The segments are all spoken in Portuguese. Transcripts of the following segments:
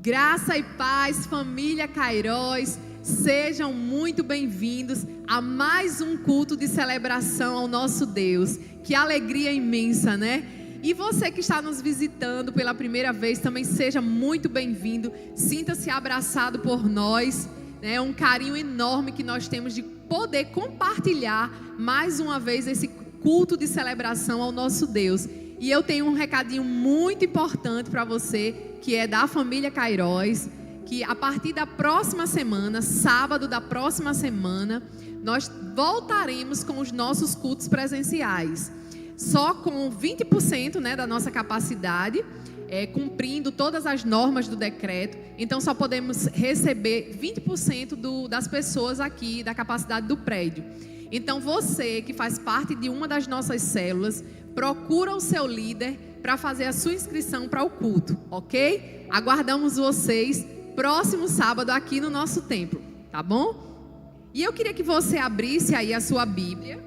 Graça e paz, família Cairós, sejam muito bem-vindos a mais um culto de celebração ao nosso Deus. Que alegria imensa, né? E você que está nos visitando pela primeira vez, também seja muito bem-vindo. Sinta-se abraçado por nós. É um carinho enorme que nós temos de poder compartilhar mais uma vez esse culto de celebração ao nosso Deus. E eu tenho um recadinho muito importante para você, que é da família Cairós, que a partir da próxima semana, sábado da próxima semana, nós voltaremos com os nossos cultos presenciais. Só com 20%, né, da nossa capacidade, cumprindo todas as normas do decreto. Então só podemos receber 20% das pessoas aqui, da capacidade do prédio. Então você que faz parte de uma das nossas células, procura o seu líder para fazer a sua inscrição para o culto, ok? Aguardamos vocês próximo sábado aqui no nosso templo, tá bom? E eu queria que você abrisse aí a sua Bíblia.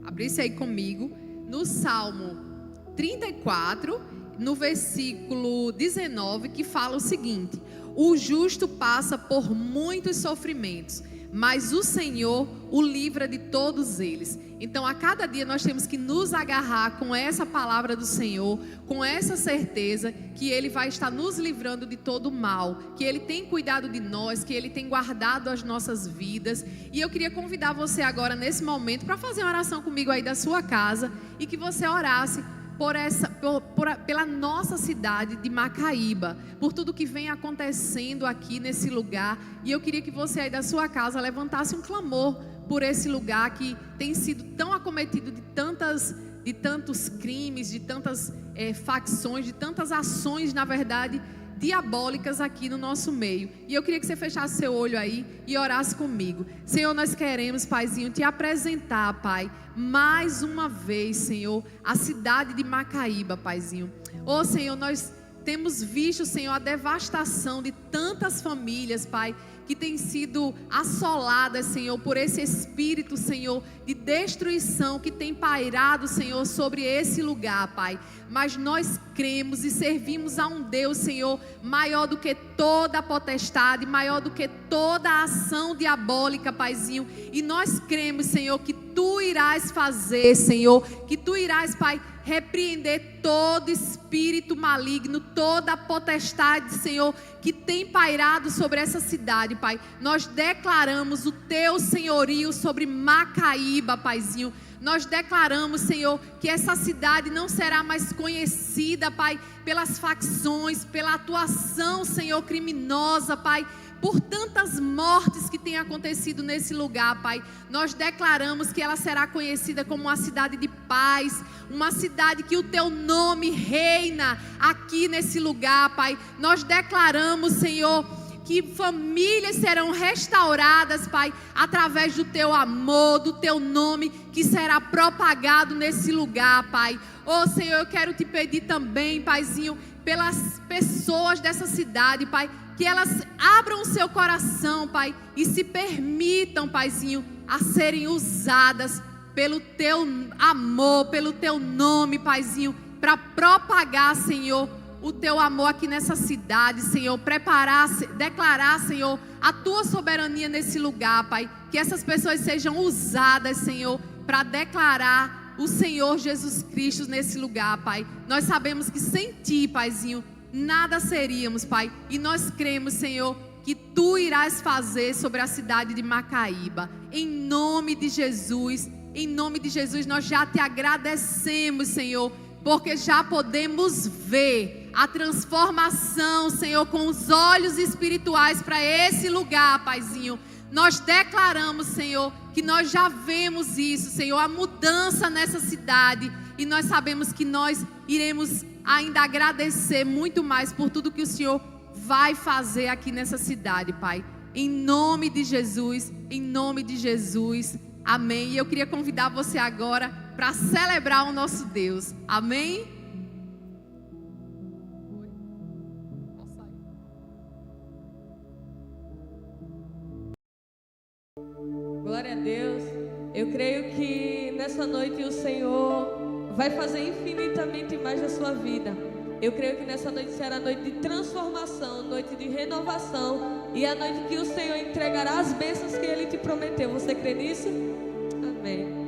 Abrisse aí comigo no Salmo 34, no versículo 19, que fala o seguinte: o justo passa por muitos sofrimentos, mas o Senhor o livra de todos eles. Então a cada dia nós temos que nos agarrar com essa palavra do Senhor, com essa certeza que Ele vai estar nos livrando de todo o mal, que Ele tem cuidado de nós, que Ele tem guardado as nossas vidas. E eu queria convidar você agora nesse momento para fazer uma oração comigo aí da sua casa, e que você orasse pela nossa cidade de Macaíba, por tudo que vem acontecendo aqui nesse lugar. E eu queria que você aí da sua casa levantasse um clamor por esse lugar que tem sido tão acometido de tantos crimes, de tantas facções, de tantas ações, na verdade, diabólicas aqui no nosso meio. E eu queria que você fechasse seu olho aí e orasse comigo. Senhor, nós queremos, Paizinho, te apresentar, Pai, mais uma vez, Senhor, a cidade de Macaíba, Paizinho. Ô Senhor, nós temos visto, Senhor, a devastação de tantas famílias, Pai, que têm sido assoladas, Senhor, por esse espírito, Senhor, de destruição que tem pairado, Senhor, sobre esse lugar, Pai. Mas nós cremos e servimos a um Deus, Senhor, maior do que toda a potestade, maior do que toda a ação diabólica, Paizinho. E nós cremos, Senhor, que Tu irás fazer, Senhor, que Tu irás, Pai, repreender todo espírito maligno, toda a potestade, Senhor, que tem pairado sobre essa cidade, Pai. Nós declaramos o Teu senhorio sobre Macaíba, Paizinho. Nós declaramos, Senhor, que essa cidade não será mais conhecida, Pai, pelas facções, pela atuação, Senhor, criminosa, Pai, por tantas mortes que têm acontecido nesse lugar, Pai. Nós declaramos que ela será conhecida como uma cidade de paz, uma cidade que o Teu nome reina aqui nesse lugar, Pai. Nós declaramos, Senhor, que famílias serão restauradas, Pai, através do Teu amor, do Teu nome, que será propagado nesse lugar, Pai. Ô Senhor, eu quero Te pedir também, Paizinho, pelas pessoas dessa cidade, Pai, que elas abram o seu coração, Pai, e se permitam, Paizinho, a serem usadas pelo Teu amor, pelo Teu nome, Paizinho, para propagar, Senhor, o Teu amor aqui nessa cidade, Senhor, declarar, Senhor, a Tua soberania nesse lugar, Pai, que essas pessoas sejam usadas, Senhor, para declarar o Senhor Jesus Cristo nesse lugar, Pai. Nós sabemos que sem Ti, Paizinho, nada seríamos, Pai, e nós cremos, Senhor, que Tu irás fazer sobre a cidade de Macaíba. Em nome de Jesus, nós já Te agradecemos, Senhor, porque já podemos ver a transformação, Senhor, com os olhos espirituais para esse lugar, Paizinho. Nós declaramos, Senhor, que nós já vemos isso, Senhor, a mudança nessa cidade, e nós sabemos que nós iremos ainda agradecer muito mais por tudo que o Senhor vai fazer aqui nessa cidade, Pai. Em nome de Jesus, amém. E eu queria convidar você agora para celebrar o nosso Deus, amém? Glória a Deus. Eu creio que nessa noite o Senhor vai fazer infinitamente mais na sua vida. Eu creio que nessa noite será noite de transformação, noite de renovação e a noite que o Senhor entregará as bênçãos que Ele te prometeu. Você crê nisso? Amém.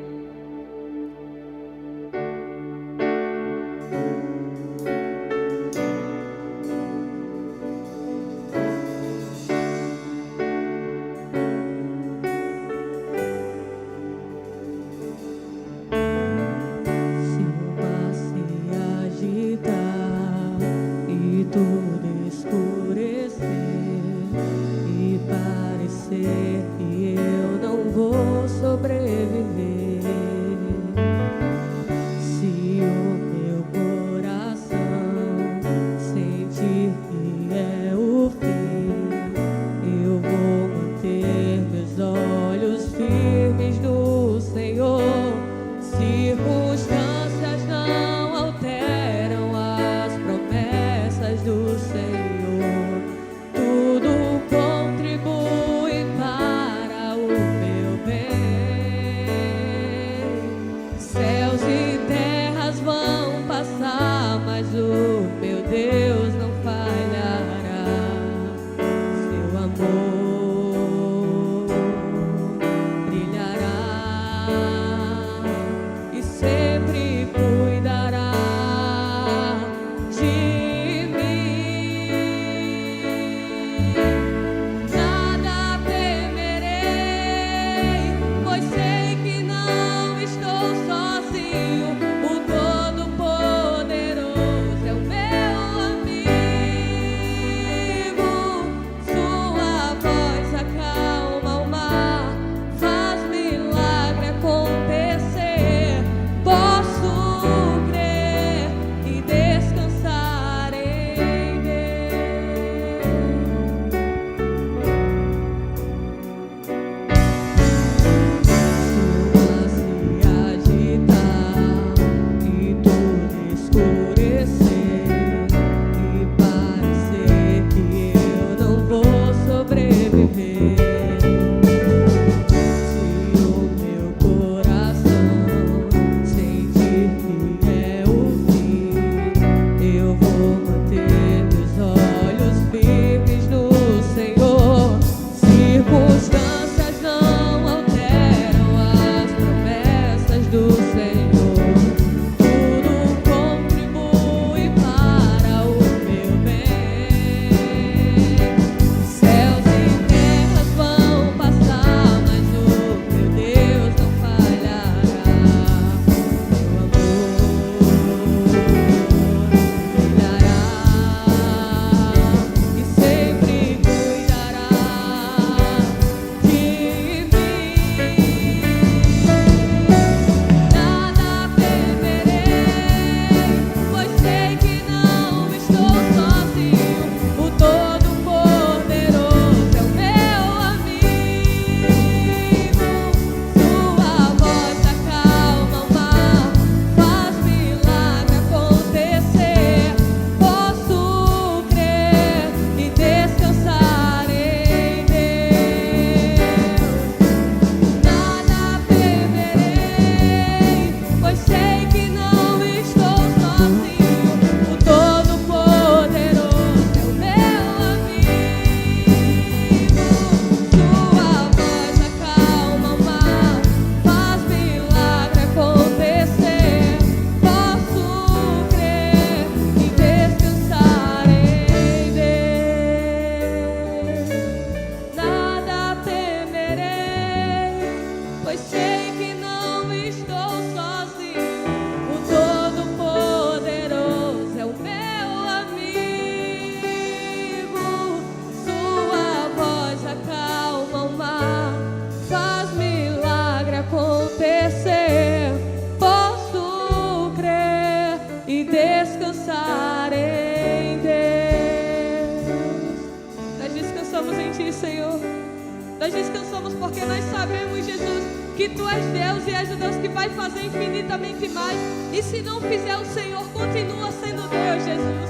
Nós descansamos porque nós sabemos, Jesus, que Tu és Deus e és o Deus que vai fazer infinitamente mais. E se não fizer, o Senhor continua sendo Deus, Jesus.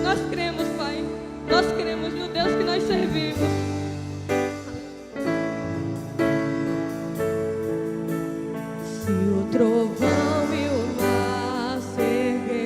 Nós cremos, Pai. Nós cremos no Deus que nós servimos. Se o trovão e o mar se erguendo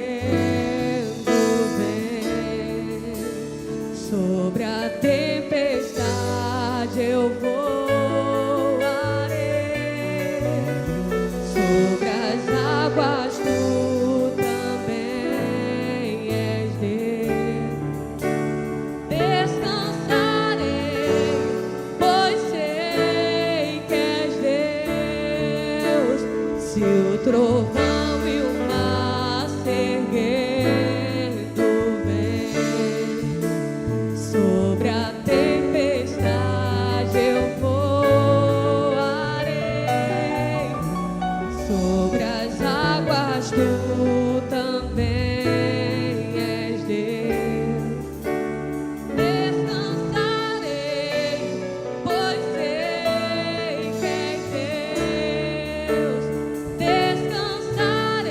trovão e o mar se erguendo vem. Sobre a tempestade eu voarei, sobre as águas tu também és Deus. Descansarei, pois sei que és Deus. Descansarei,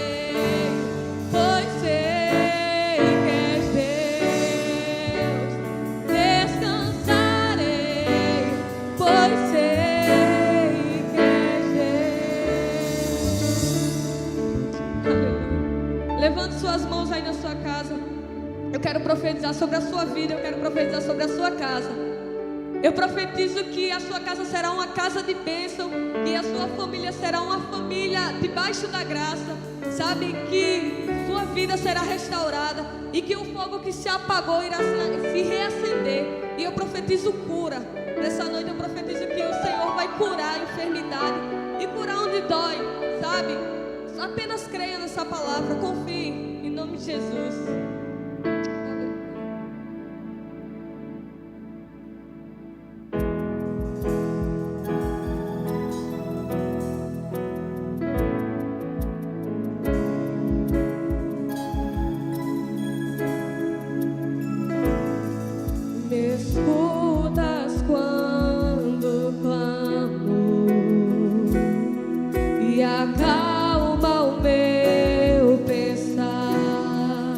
pois sei que és Deus. Descansarei, pois sei que és Deus. Aleluia. Levante suas mãos aí na sua casa. Eu quero profetizar sobre a sua vida, eu quero profetizar sobre a sua casa. Eu profetizo que a sua casa será uma casa de bênção, que a sua família será uma família debaixo da graça, sabe? Que sua vida será restaurada e que o fogo que se apagou irá se reacender. E eu profetizo cura. Nessa noite eu profetizo que o Senhor vai curar a enfermidade e curar onde dói, sabe? Apenas creia nessa palavra, confie em nome de Jesus. Me escutas quando clamo e acalma o meu pensar.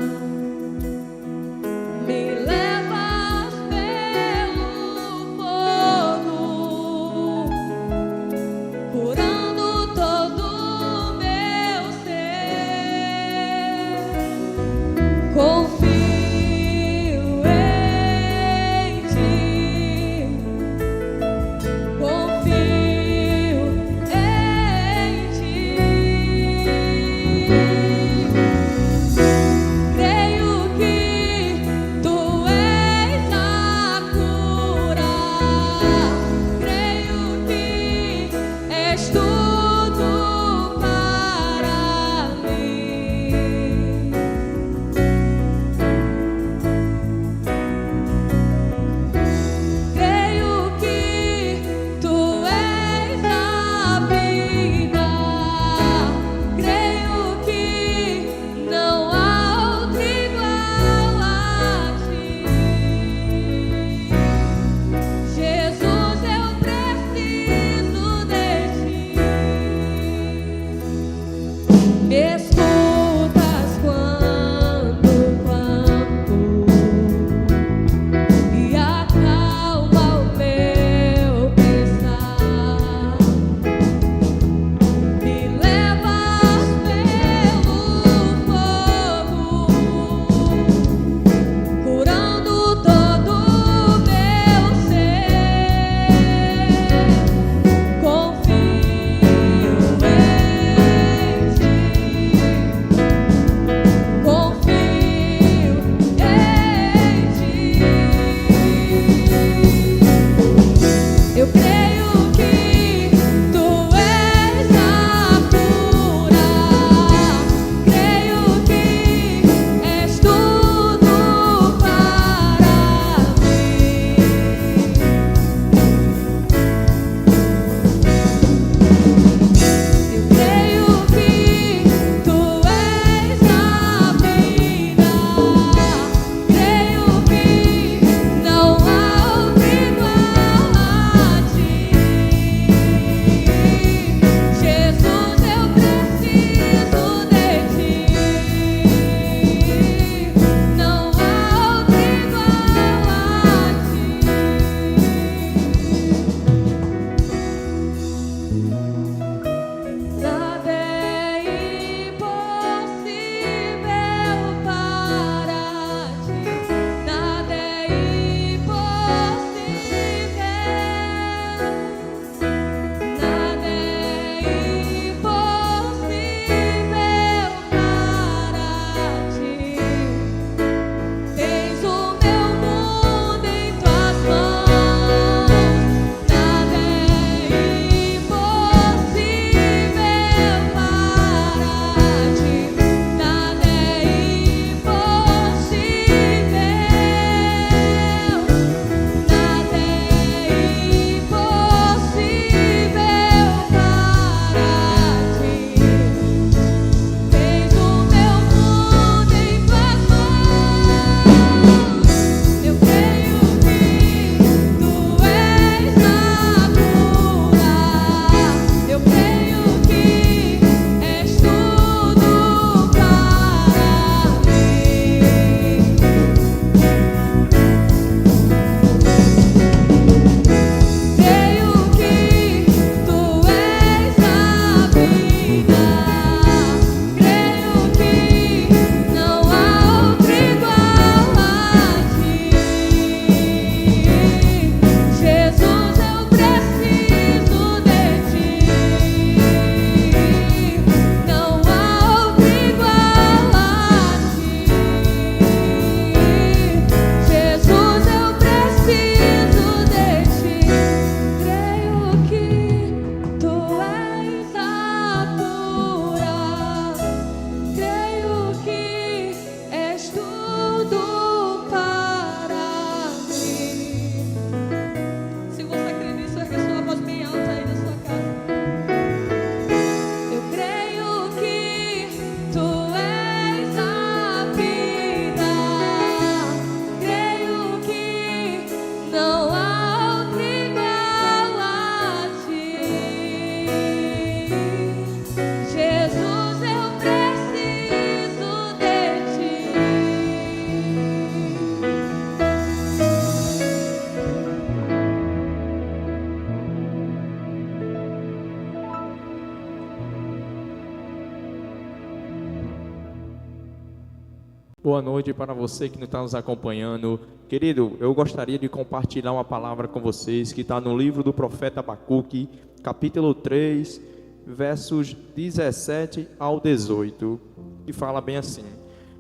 Boa noite para você que está nos acompanhando. Querido, eu gostaria de compartilhar uma palavra com vocês que está no livro do profeta Abacuque, capítulo 3, versos 17 ao 18, que fala bem assim: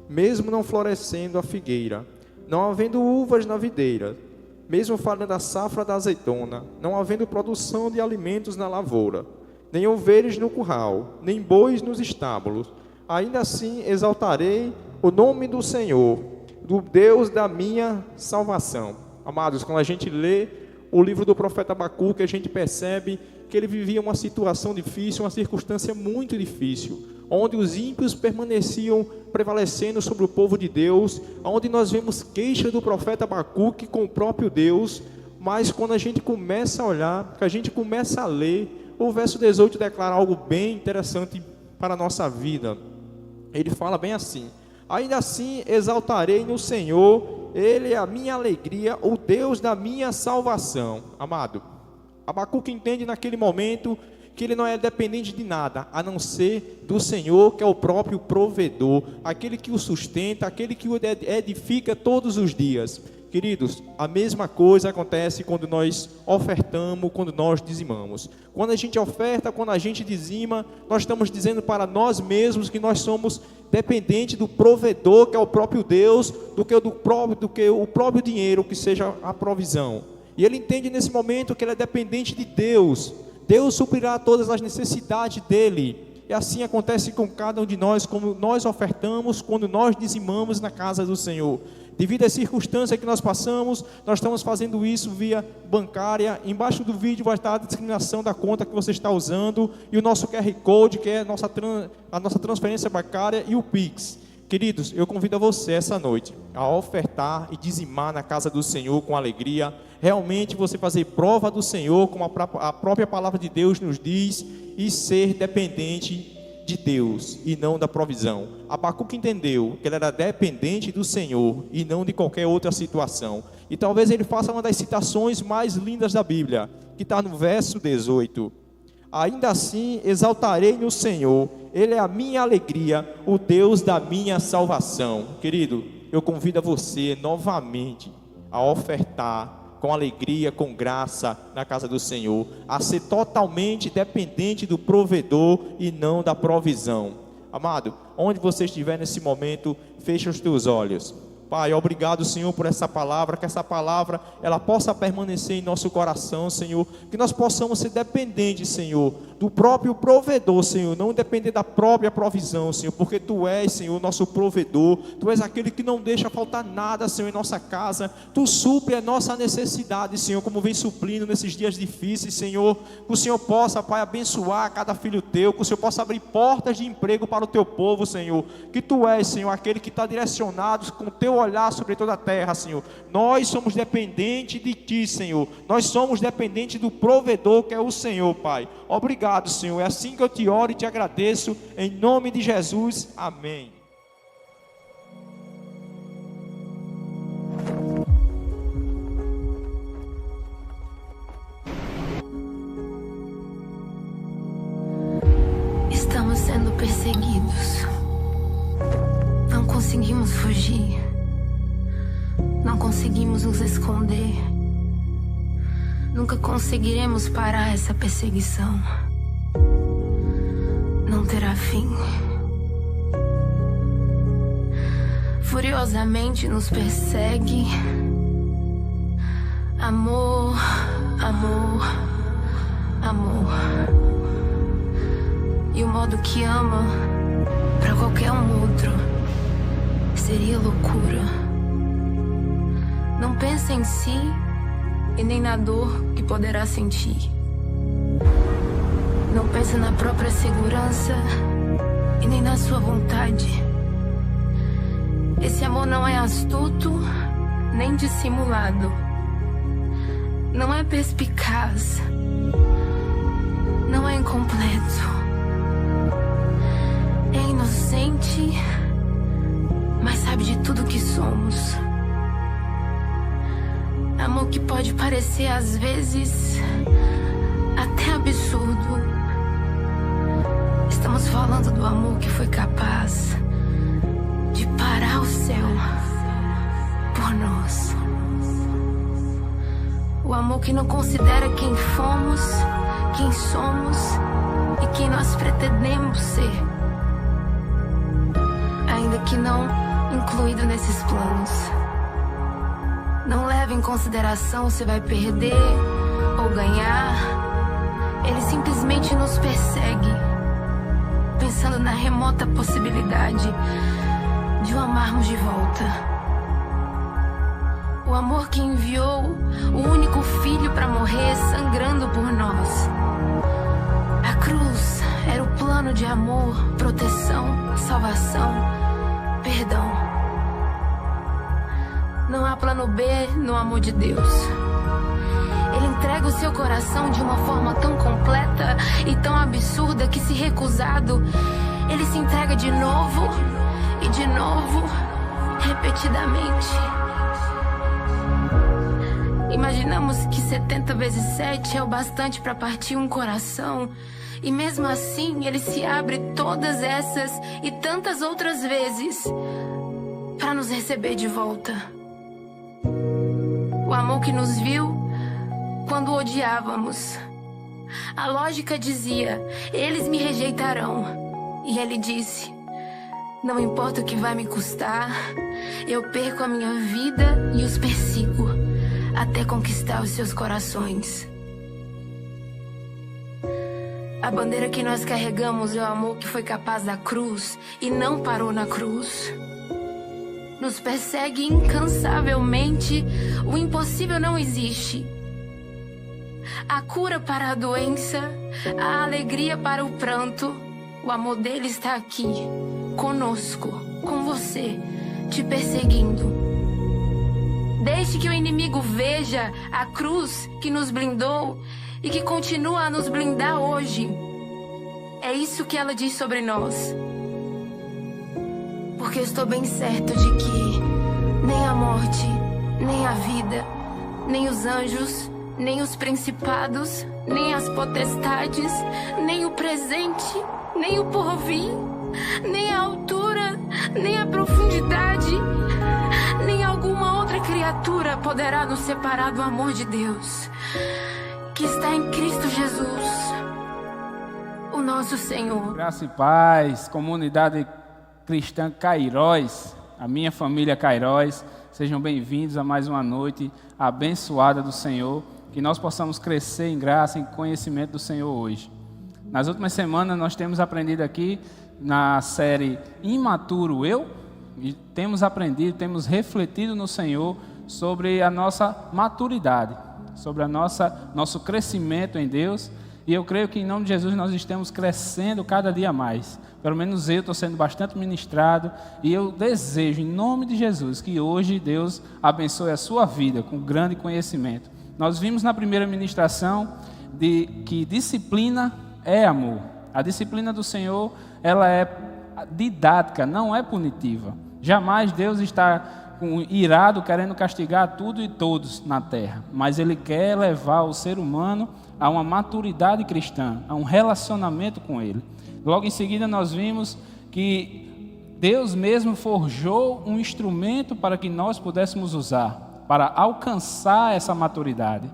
mesmo não florescendo a figueira, não havendo uvas na videira, mesmo falhando a safra da azeitona, não havendo produção de alimentos na lavoura, nem ovelhas no curral, nem bois nos estábulos, ainda assim exaltarei o nome do Senhor, do Deus da minha salvação. Amados, quando a gente lê o livro do profeta Abacuque, a gente percebe que ele vivia uma situação difícil, uma circunstância muito difícil, onde os ímpios permaneciam prevalecendo sobre o povo de Deus, onde nós vemos queixa do profeta Abacuque com o próprio Deus. Mas quando a gente começa a olhar, que a gente começa a ler, o verso 18 declara algo bem interessante para a nossa vida. Ele fala bem assim: ainda assim exaltarei no Senhor, Ele é a minha alegria, o Deus da minha salvação. Amado, Abacuque entende naquele momento que ele não é dependente de nada, a não ser do Senhor, que é o próprio provedor, aquele que o sustenta, aquele que o edifica todos os dias. Queridos, a mesma coisa acontece quando nós ofertamos, quando nós dizimamos. Quando a gente oferta, quando a gente dizima, nós estamos dizendo para nós mesmos que nós somos dependentes do provedor, que é o próprio Deus, do que o próprio dinheiro, que seja a provisão. E ele entende nesse momento que ele é dependente de Deus. Deus suprirá todas as necessidades dele. E assim acontece com cada um de nós, como nós ofertamos, quando nós dizimamos na casa do Senhor. Devido às circunstâncias que nós passamos, nós estamos fazendo isso via bancária. Embaixo do vídeo vai estar a discriminação da conta que você está usando e o nosso QR Code, que é a nossa transferência bancária, e o Pix. Queridos, eu convido a você essa noite a ofertar e dizimar na casa do Senhor com alegria. Realmente você fazer prova do Senhor, como a própria palavra de Deus nos diz, e ser dependente de Deus e não da provisão. Abacuque entendeu que ele era dependente do Senhor e não de qualquer outra situação. E talvez ele faça uma das citações mais lindas da Bíblia, que está no verso 18. Ainda assim exaltarei no Senhor, Ele é a minha alegria, o Deus da minha salvação. Querido, eu convido a você novamente a ofertar com alegria, com graça na casa do Senhor, a ser totalmente dependente do provedor e não da provisão. Amado, onde você estiver nesse momento, feche os teus olhos. Pai, obrigado, Senhor, por essa palavra, que essa palavra ela possa permanecer em nosso coração, Senhor, que nós possamos ser dependentes, Senhor, do próprio provedor, Senhor, não depender da própria provisão, Senhor, porque Tu és, Senhor, nosso provedor, Tu és aquele que não deixa faltar nada, Senhor, em nossa casa. Tu supre a nossa necessidade, Senhor, como vem suprindo nesses dias difíceis, Senhor, que o Senhor possa, Pai, abençoar cada filho Teu, que o Senhor possa abrir portas de emprego para o Teu povo, Senhor, que Tu és, Senhor, aquele que está direcionado com o Teu olhar sobre toda a terra, Senhor. Nós somos dependentes de Ti, Senhor, nós somos dependentes do provedor, que é o Senhor, Pai. Obrigado, Senhor, é assim que eu te oro e te agradeço, em nome de Jesus, amém. Estamos sendo perseguidos, não conseguimos fugir, não conseguimos nos esconder, nunca conseguiremos parar essa perseguição, não terá fim. Furiosamente nos persegue, amor, amor, amor. E o modo que ama, para qualquer um outro, seria loucura. Não pensa em si e nem na dor que poderá sentir. Não pensa na própria segurança e nem na sua vontade. Esse amor não é astuto nem dissimulado. Não é perspicaz. Não é incompleto. É inocente, mas sabe de tudo que somos. Amor que pode parecer às vezes até absurdo. Estamos falando do amor que foi capaz de parar dará o céu por nós. O amor que não considera quem fomos, quem somos e quem nós pretendemos ser, ainda que não incluído nesses planos. Não leva em consideração se vai perder ou ganhar. Ele simplesmente nos persegue, pensando na remota possibilidade de o amarmos de volta. O amor que enviou o único filho para morrer sangrando por nós. A cruz era o plano de amor, proteção, salvação, perdão. Não há plano B no amor de Deus. Ele entrega o seu coração de uma forma tão completa e tão absurda que, se recusado, ele se entrega de novo e de novo, repetidamente. Imaginamos que 70 vezes 7 é o bastante para partir um coração. E mesmo assim, ele se abre todas essas e tantas outras vezes para nos receber de volta. O amor que nos viu quando odiávamos. A lógica dizia: eles me rejeitarão. E ele disse: não importa o que vai me custar, eu perco a minha vida e os persigo até conquistar os seus corações. A bandeira que nós carregamos é o amor que foi capaz da cruz e não parou na cruz. Nos persegue incansavelmente, o impossível não existe. A cura para a doença, a alegria para o pranto, o amor dele está aqui, conosco, com você, te perseguindo. Deixe que o inimigo veja a cruz que nos blindou e que continua a nos blindar hoje. É isso que ela diz sobre nós. Porque eu estou bem certo de que nem a morte, nem a vida, nem os anjos, nem os principados, nem as potestades, nem o presente, nem o porvir, nem a altura, nem a profundidade, nem alguma outra criatura poderá nos separar do amor de Deus, que está em Cristo Jesus, o nosso Senhor. Graça e paz, comunidade cristã Cairóis, a minha família Cairóis, sejam bem-vindos a mais uma noite abençoada do Senhor, que nós possamos crescer em graça, em conhecimento do Senhor hoje. Nas últimas semanas nós temos aprendido aqui na série Imaturo Eu, e temos aprendido, temos refletido no Senhor sobre a nossa maturidade, sobre nosso crescimento em Deus, e eu creio que em nome de Jesus nós estamos crescendo cada dia mais. Pelo menos eu estou sendo bastante ministrado, e eu desejo em nome de Jesus que hoje Deus abençoe a sua vida com grande conhecimento. Nós vimos na primeira ministração que disciplina é amor. A disciplina do Senhor, ela é didática, não é punitiva. Jamais Deus está irado, querendo castigar tudo e todos na terra, mas Ele quer levar o ser humano a uma maturidade cristã, a um relacionamento com Ele. Logo em seguida nós vimos que Deus mesmo forjou um instrumento para que nós pudéssemos usar, para alcançar essa maturidade.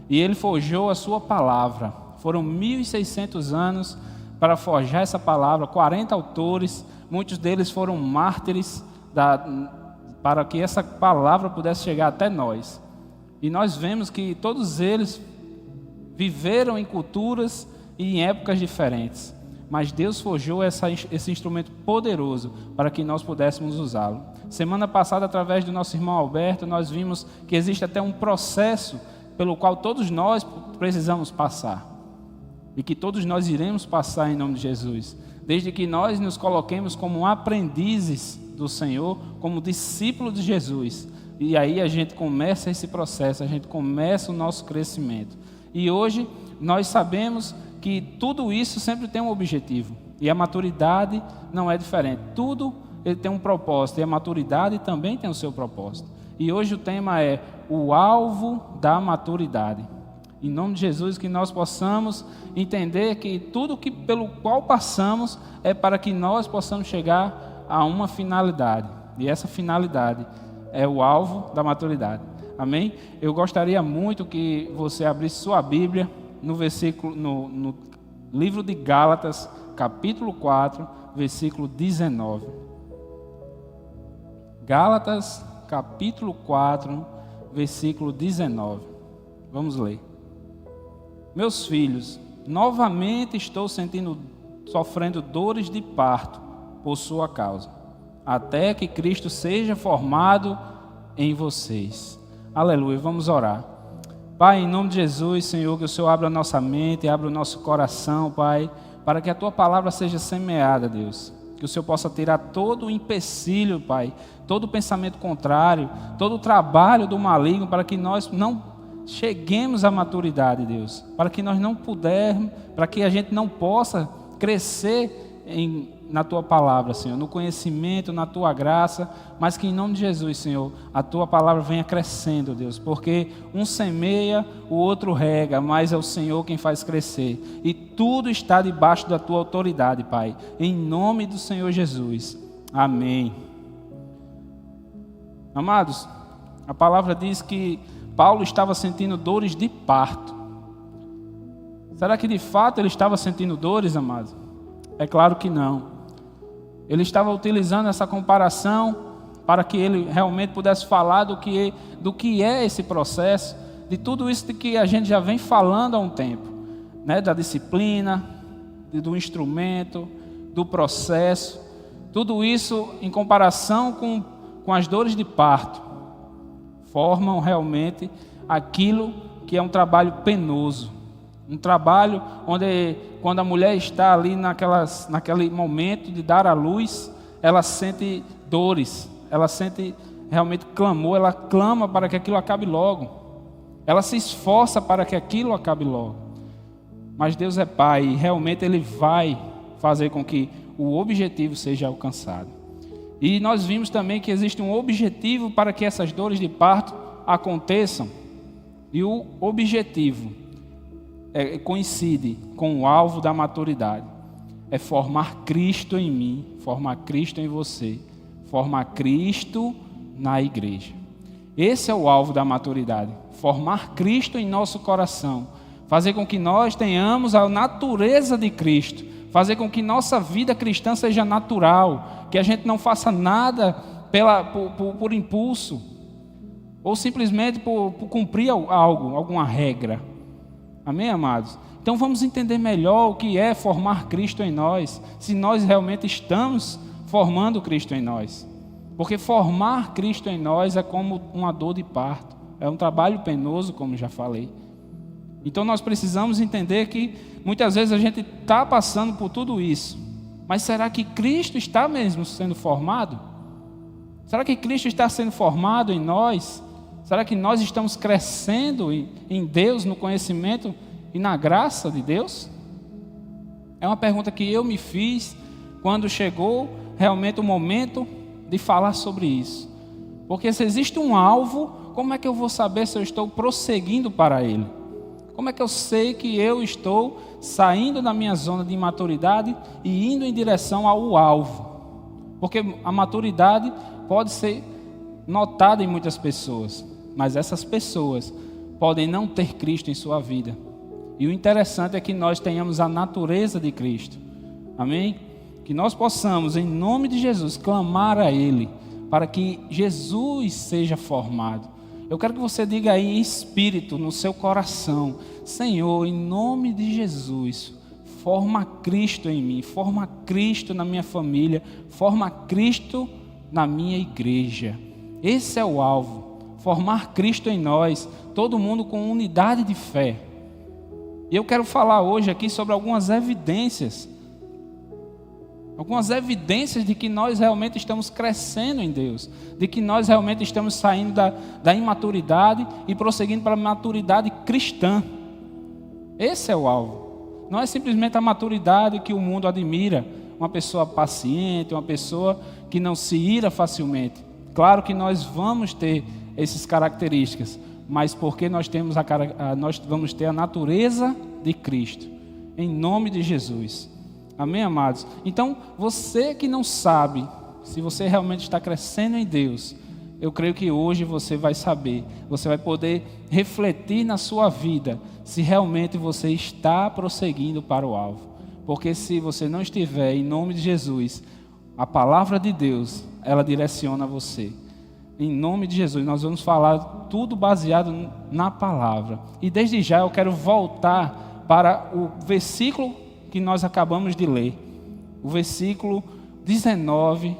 E Ele forjou a sua palavra. Foram 1.600 anos para forjar essa palavra, 40 autores, muitos deles foram mártires para que essa palavra pudesse chegar até nós. E nós vemos que todos eles viveram em culturas e em épocas diferentes, mas Deus forjou esse instrumento poderoso para que nós pudéssemos usá-lo. Semana passada, através do nosso irmão Alberto, nós vimos que existe até um processo pelo qual todos nós precisamos passar, e que todos nós iremos passar em nome de Jesus, desde que nós nos coloquemos como aprendizes do Senhor, como discípulos de Jesus. E aí a gente começa esse processo, a gente começa o nosso crescimento. E hoje nós sabemos que tudo isso sempre tem um objetivo, e a maturidade não é diferente. Tudo ele tem um propósito, e a maturidade também tem o seu propósito. E hoje o tema é o alvo da maturidade. Em nome de Jesus, que nós possamos entender que tudo pelo qual passamos é para que nós possamos chegar a uma finalidade, E essa finalidade é o alvo da maturidade. Amém? Eu gostaria muito que você abrisse sua Bíblia no livro de Gálatas, capítulo 4, versículo 19. Gálatas, capítulo 4, versículo 19. Vamos ler. Meus filhos, novamente estou sofrendo dores de parto por sua causa, até que Cristo seja formado em vocês. Aleluia, vamos orar. Pai, em nome de Jesus, Senhor, que o Senhor abra a nossa mente, abra o nosso coração, Pai, para que a Tua palavra seja semeada, Deus. Que o Senhor possa tirar todo o empecilho, Pai, todo o pensamento contrário, todo o trabalho do maligno, para que nós não cheguemos à maturidade, Deus. Para que nós não pudermos, para que a gente não possa crescer na Tua palavra, Senhor, no conhecimento, na Tua graça, mas que em nome de Jesus, Senhor, a Tua palavra venha crescendo, Deus, porque um semeia, o outro rega, mas é o Senhor quem faz crescer, e tudo está debaixo da Tua autoridade, Pai, em nome do Senhor Jesus, amém. Amados, a palavra diz que Paulo estava sentindo dores de parto. Será que de fato ele estava sentindo dores, amados? É claro que não. Ele estava utilizando essa comparação para que ele realmente pudesse falar do que é esse processo, de tudo isso de que a gente já vem falando há um tempo, né? Da disciplina, do instrumento, do processo, tudo isso em comparação com as dores de parto, formam realmente aquilo que é um trabalho penoso. Um trabalho onde, quando a mulher está ali naquele momento de dar à luz, ela sente dores, ela sente realmente clamor, ela clama para que aquilo acabe logo. Ela se esforça para que aquilo acabe logo. Mas Deus é Pai e realmente Ele vai fazer com que o objetivo seja alcançado. E nós vimos também que existe um objetivo para que essas dores de parto aconteçam. E o objetivo coincide com o alvo da maturidade. É formar Cristo em mim, formar Cristo em você, formar Cristo na igreja. Esse é o alvo da maturidade. Formar Cristo em nosso coração. Fazer com que nós tenhamos a natureza de Cristo. Fazer com que nossa vida cristã seja natural. Que a gente não faça nada por impulso. Ou simplesmente por cumprir alguma regra. Amém, amados? Então vamos entender melhor o que é formar Cristo em nós, se nós realmente estamos formando Cristo em nós. Porque formar Cristo em nós é como uma dor de parto, é um trabalho penoso, como já falei. Então nós precisamos entender que muitas vezes a gente está passando por tudo isso, mas será que Cristo está mesmo sendo formado? Será que Cristo está sendo formado em nós? Será que nós estamos crescendo em Deus, no conhecimento e na graça de Deus? É uma pergunta que eu me fiz quando chegou realmente o momento de falar sobre isso. Porque se existe um alvo, como é que eu vou saber se eu estou prosseguindo para ele? Como é que eu sei que eu estou saindo da minha zona de imaturidade e indo em direção ao alvo? Porque a maturidade pode ser notada em muitas pessoas, mas essas pessoas podem não ter Cristo em sua vida. E o interessante é que nós tenhamos a natureza de Cristo. Amém? Que nós possamos, em nome de Jesus, clamar a Ele, para que Jesus seja formado. Eu quero que você diga aí em espírito, no seu coração: Senhor, em nome de Jesus, forma Cristo em mim, forma Cristo na minha família, forma Cristo na minha igreja. Esse é o alvo. Formar Cristo em nós, todo mundo com unidade de fé. E eu quero falar hoje aqui sobre algumas evidências de que nós realmente estamos crescendo em Deus, de que nós realmente estamos saindo da imaturidade e prosseguindo para a maturidade cristã. Esse é o alvo. Não é simplesmente a maturidade que o mundo admira, uma pessoa paciente, uma pessoa que não se ira facilmente. Claro que nós vamos ter essas características, mas porque nós vamos ter a natureza de Cristo, em nome de Jesus. Amém, amados? Então, você que não sabe se você realmente está crescendo em Deus, eu creio que hoje você vai saber, você vai poder refletir na sua vida se realmente você está prosseguindo para o alvo. Porque se você não estiver, em nome de Jesus, a palavra de Deus, ela direciona você. Em nome de Jesus, nós vamos falar tudo baseado na palavra. E desde já eu quero voltar para o versículo que nós acabamos de ler. O versículo 19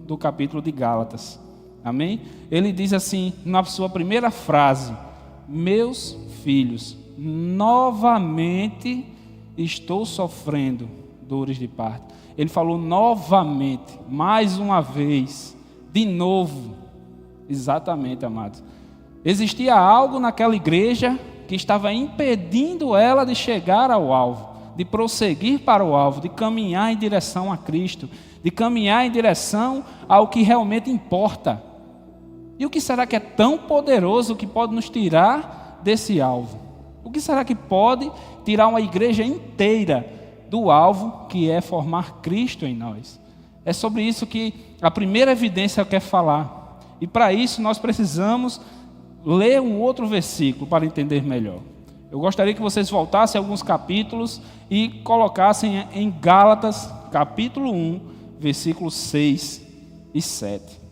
do capítulo de Gálatas. Amém? Ele diz assim, na sua primeira frase: meus filhos, novamente estou sofrendo dores de parto. Ele falou novamente, mais uma vez, de novo. Exatamente, amados. Existia algo naquela igreja que estava impedindo ela de chegar ao alvo, de prosseguir para o alvo, de caminhar em direção a Cristo, de caminhar em direção ao que realmente importa. E o que será que é tão poderoso que pode nos tirar desse alvo? O que será que pode tirar uma igreja inteira do alvo, que é formar Cristo em nós? É sobre isso que a primeira evidência quer falar. E para isso nós precisamos ler um outro versículo para entender melhor. Eu gostaria que vocês voltassem a alguns capítulos e colocassem em Gálatas, capítulo 1, versículos 6 e 7.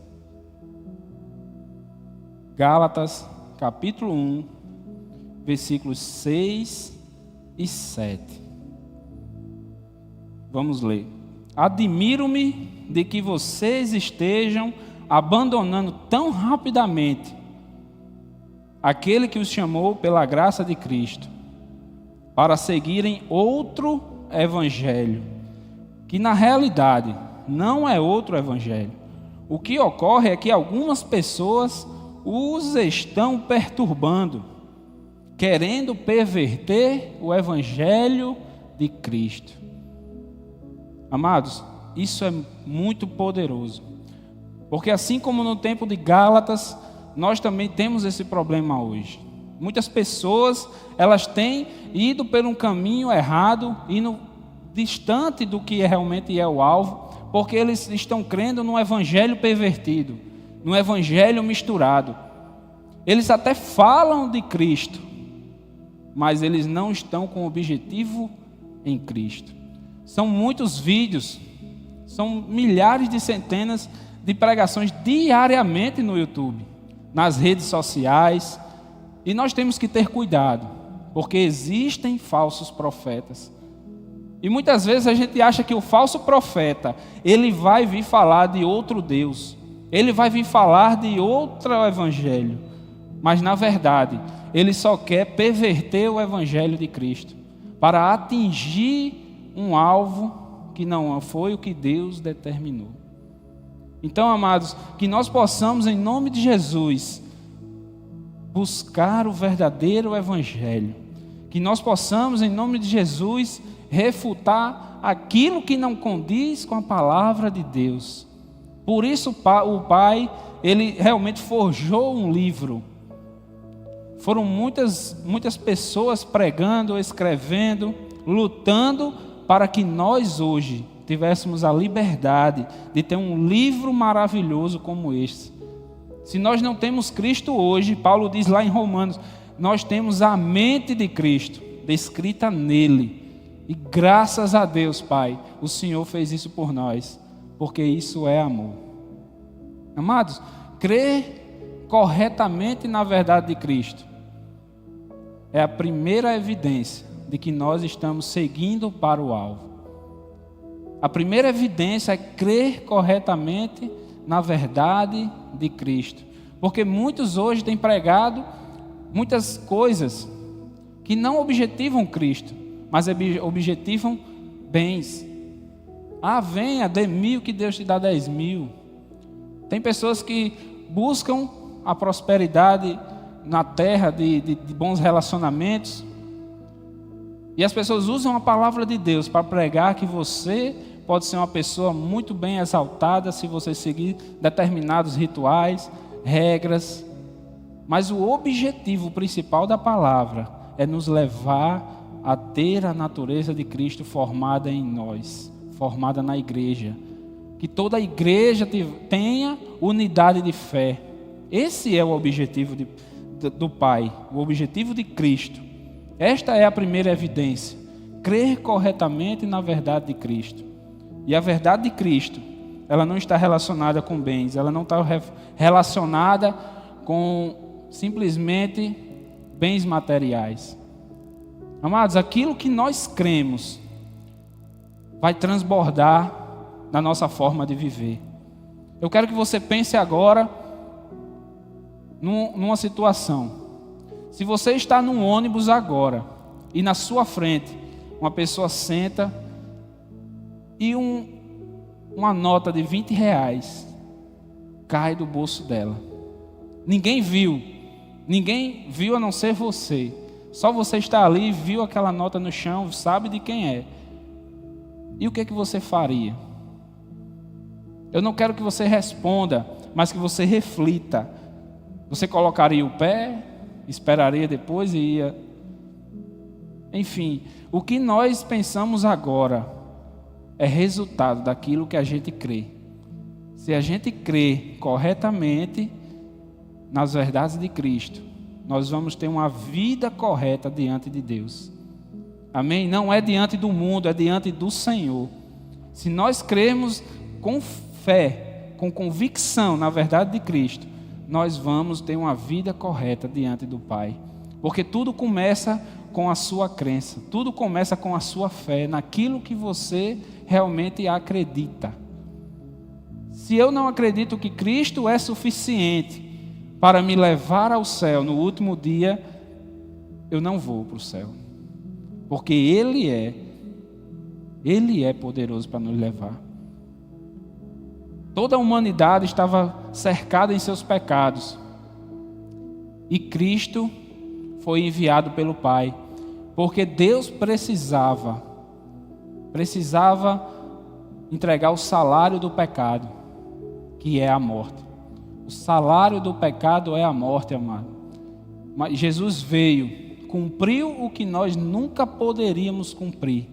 Gálatas, capítulo 1, versículos 6 e 7. Vamos ler. Admiro-me de que vocês estejam abandonando tão rapidamente aquele que os chamou pela graça de Cristo, para seguirem outro evangelho, que na realidade não é outro evangelho. O que ocorre é que algumas pessoas os estão perturbando, querendo perverter o evangelho de Cristo. Amados, isso é muito poderoso. Porque assim como no tempo de Gálatas, nós também temos esse problema hoje. Muitas pessoas, elas têm ido por um caminho errado, indo distante do que realmente é o alvo, porque eles estão crendo num evangelho pervertido, num evangelho misturado. Eles até falam de Cristo, mas eles não estão com o objetivo em Cristo. São muitos vídeos, são milhares de centenas de pregações diariamente no YouTube, nas redes sociais, e nós temos que ter cuidado, porque existem falsos profetas. E muitas vezes a gente acha que o falso profeta, ele vai vir falar de outro Deus, ele vai vir falar de outro evangelho, mas na verdade, ele só quer perverter o evangelho de Cristo, para atingir um alvo que não foi o que Deus determinou. Então, amados, que nós possamos, em nome de Jesus, buscar o verdadeiro evangelho. Que nós possamos, em nome de Jesus, refutar aquilo que não condiz com a palavra de Deus. Por isso o Pai, ele realmente forjou um livro. Foram muitas pessoas pregando, escrevendo, lutando para que nós hoje tivéssemos a liberdade de ter um livro maravilhoso como este. Se nós não temos Cristo hoje, Paulo diz lá em Romanos, nós temos a mente de Cristo descrita nele. E graças a Deus, Pai, o Senhor fez isso por nós, porque isso é amor. Amados, crer corretamente na verdade de Cristo é a primeira evidência de que nós estamos seguindo para o alvo. A primeira evidência é crer corretamente na verdade de Cristo. Porque muitos hoje têm pregado muitas coisas que não objetivam Cristo, mas objetivam bens. Venha, dê 1.000 que Deus te dá 10.000. Tem pessoas que buscam a prosperidade na terra de bons relacionamentos. E as pessoas usam a palavra de Deus para pregar que você pode ser uma pessoa muito bem exaltada se você seguir determinados rituais, regras. Mas o objetivo principal da palavra é nos levar a ter a natureza de Cristo formada em nós, formada na igreja. que toda a igreja tenha unidade de fé. Esse é o objetivo do Pai, o objetivo de Cristo. Esta é a primeira evidência: crer corretamente na verdade de Cristo. E a verdade de Cristo, ela não está relacionada com bens, ela não está relacionada com simplesmente bens materiais. Amados, aquilo que nós cremos vai transbordar na nossa forma de viver. Eu quero que você pense agora numa situação. Se você está num ônibus agora e na sua frente uma pessoa senta e uma nota de R$20 cai do bolso dela. Ninguém viu a não ser você. Só você está ali, viu aquela nota no chão, sabe de quem é. E o que você faria? Eu não quero que você responda, mas que você reflita. Você colocaria o pé, esperaria depois e ia. Enfim, o que nós pensamos agora é resultado daquilo que a gente crê. Se a gente crê corretamente nas verdades de Cristo, nós vamos ter uma vida correta diante de Deus. Amém? Não é diante do mundo, é diante do Senhor. Se nós crermos com fé, com convicção na verdade de Cristo, nós vamos ter uma vida correta diante do Pai. Porque tudo começa com a sua crença, tudo começa com a sua fé, naquilo que você realmente acredita. Se eu não acredito que Cristo é suficiente para me levar ao céu no último dia, eu não vou para o céu. Porque Ele é poderoso para nos levar. Toda a humanidade estava cercada em seus pecados. E Cristo foi enviado pelo Pai. Porque Deus precisava entregar o salário do pecado, que é a morte. O salário do pecado é a morte, amado. Mas Jesus veio, cumpriu o que nós nunca poderíamos cumprir.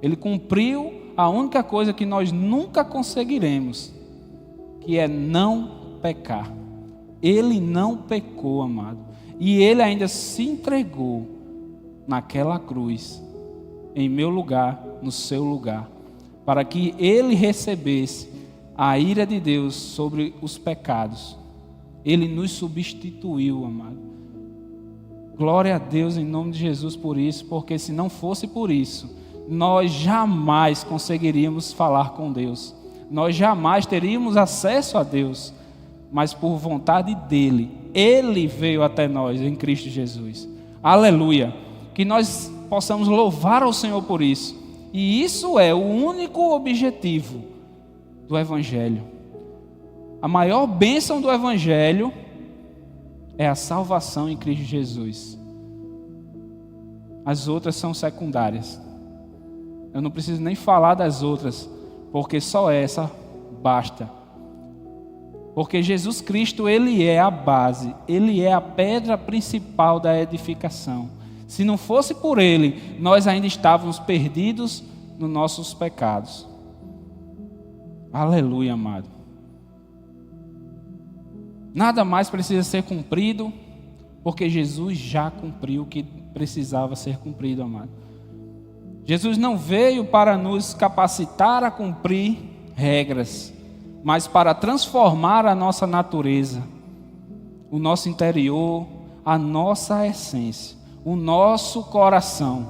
Ele cumpriu a única coisa que nós nunca conseguiremos, que é não pecar. Ele não pecou, amado. E Ele ainda se entregou naquela cruz, em meu lugar, no seu lugar, para que Ele recebesse a ira de Deus sobre os pecados. Ele nos substituiu, amado. Glória a Deus em nome de Jesus por isso, porque se não fosse por isso, nós jamais conseguiríamos falar com Deus. Nós jamais teríamos acesso a Deus. Mas por vontade dEle, Ele veio até nós em Cristo Jesus. Aleluia! Que nós possamos louvar ao Senhor por isso. E isso é o único objetivo do Evangelho. A maior bênção do Evangelho é a salvação em Cristo Jesus. As outras são secundárias. Eu não preciso nem falar das outras, porque só essa basta. Porque Jesus Cristo, Ele é a base, Ele é a pedra principal da edificação. Se não fosse por Ele, nós ainda estávamos perdidos nos nossos pecados. Aleluia, amado. Nada mais precisa ser cumprido, porque Jesus já cumpriu o que precisava ser cumprido, amado. Jesus não veio para nos capacitar a cumprir regras, mas para transformar a nossa natureza, o nosso interior, a nossa essência, o nosso coração.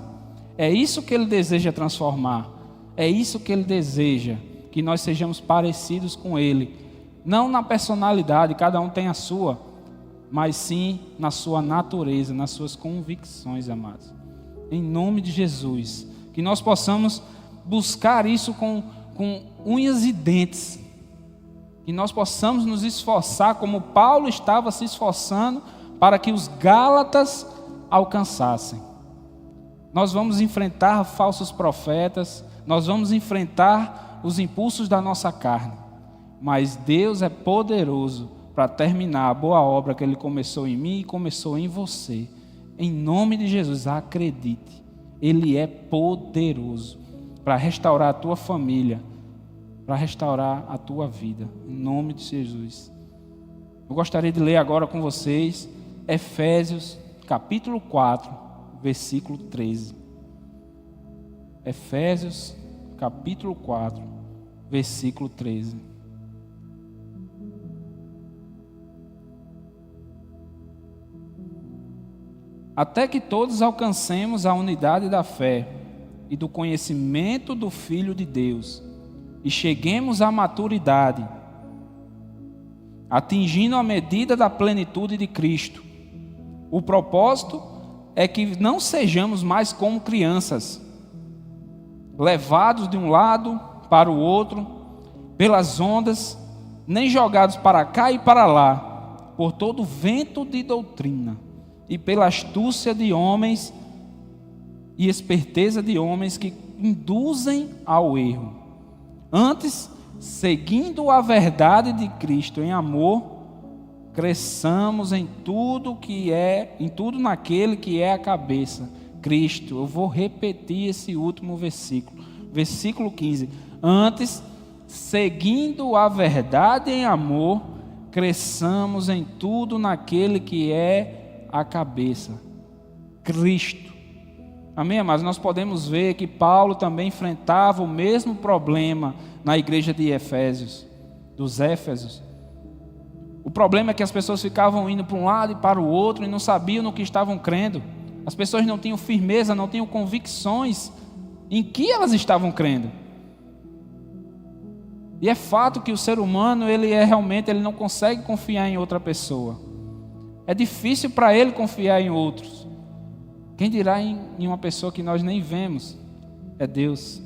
É isso que Ele deseja transformar. É isso que Ele deseja, que nós sejamos parecidos com Ele. Não na personalidade, cada um tem a sua, mas sim na sua natureza, nas suas convicções, amados. Em nome de Jesus, que nós possamos buscar isso com unhas e dentes. Que nós possamos nos esforçar como Paulo estava se esforçando para que os Gálatas alcançassem. Nós vamos enfrentar falsos profetas, nós vamos enfrentar os impulsos da nossa carne, mas Deus é poderoso para terminar a boa obra que Ele começou em mim e começou em você. Em nome de Jesus, acredite, Ele é poderoso para restaurar a tua família, para restaurar a tua vida, em nome de Jesus. Eu gostaria de ler agora com vocês Efésios capítulo 4, versículo 13. Efésios capítulo 4, versículo 13. Até que todos alcancemos a unidade da fé e do conhecimento do Filho de Deus e cheguemos à maturidade, atingindo a medida da plenitude de Cristo. O propósito é que não sejamos mais como crianças, levados de um lado para o outro pelas ondas, nem jogados para cá e para lá por todo vento de doutrina e pela astúcia de homens e esperteza de homens que induzem ao erro. Antes, seguindo a verdade de Cristo em amor, cresçamos em tudo naquele que é a cabeça, Cristo. Eu vou repetir esse último versículo, versículo 15. Antes, seguindo a verdade em amor, cresçamos em tudo naquele que é a cabeça, Cristo. Amém, amados? Nós podemos ver que Paulo também enfrentava o mesmo problema na igreja de Efésios, dos Éfesos. O problema é que as pessoas ficavam indo para um lado e para o outro e não sabiam no que estavam crendo. As pessoas não tinham firmeza, não tinham convicções em que elas estavam crendo. E é fato que o ser humano, ele não consegue confiar em outra pessoa. É difícil para ele confiar em outros. Quem dirá em uma pessoa que nós nem vemos? É Deus.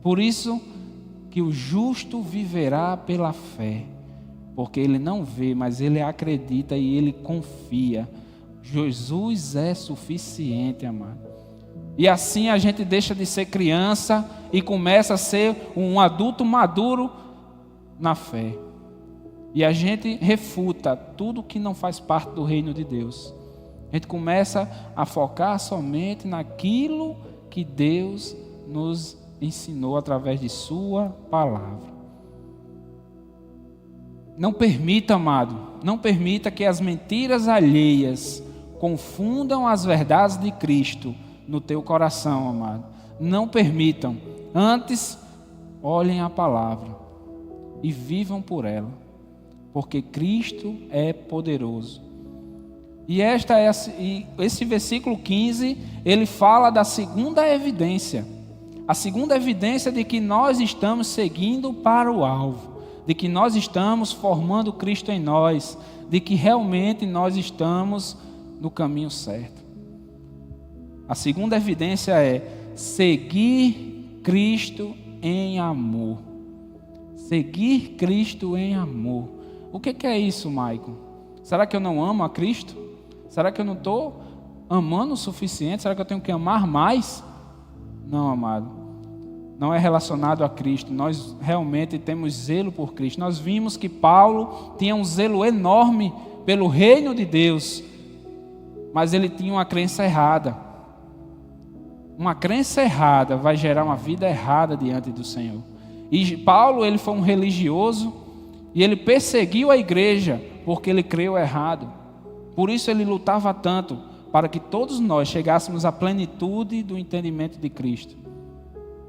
Por isso que o justo viverá pela fé, porque ele não vê, mas ele acredita e ele confia. Jesus é suficiente, amado. E assim a gente deixa de ser criança e começa a ser um adulto maduro na fé. E a gente refuta tudo que não faz parte do reino de Deus. A gente começa a focar somente naquilo que Deus nos ensinou através de sua palavra. Não permita, amado, não permita que as mentiras alheias confundam as verdades de Cristo no teu coração, amado. Não permitam. Antes, olhem a palavra e vivam por ela, porque Cristo é poderoso. E esse versículo 15, ele fala da segunda evidência. A segunda evidência de que nós estamos seguindo para o alvo, de que nós estamos formando Cristo em nós, de que realmente nós estamos no caminho certo. A segunda evidência é seguir Cristo em amor. Seguir Cristo em amor. O que é isso, Maicon? Será que eu não amo a Cristo? Será que eu não estou amando o suficiente? Será que eu tenho que amar mais? Não, amado. Não é relacionado a Cristo. Nós realmente temos zelo por Cristo. Nós vimos que Paulo tinha um zelo enorme pelo reino de Deus, mas ele tinha uma crença errada. Uma crença errada vai gerar uma vida errada diante do Senhor. E Paulo, ele foi um religioso e ele perseguiu a igreja porque ele creu errado. Por isso ele lutava tanto para que todos nós chegássemos à plenitude do entendimento de Cristo.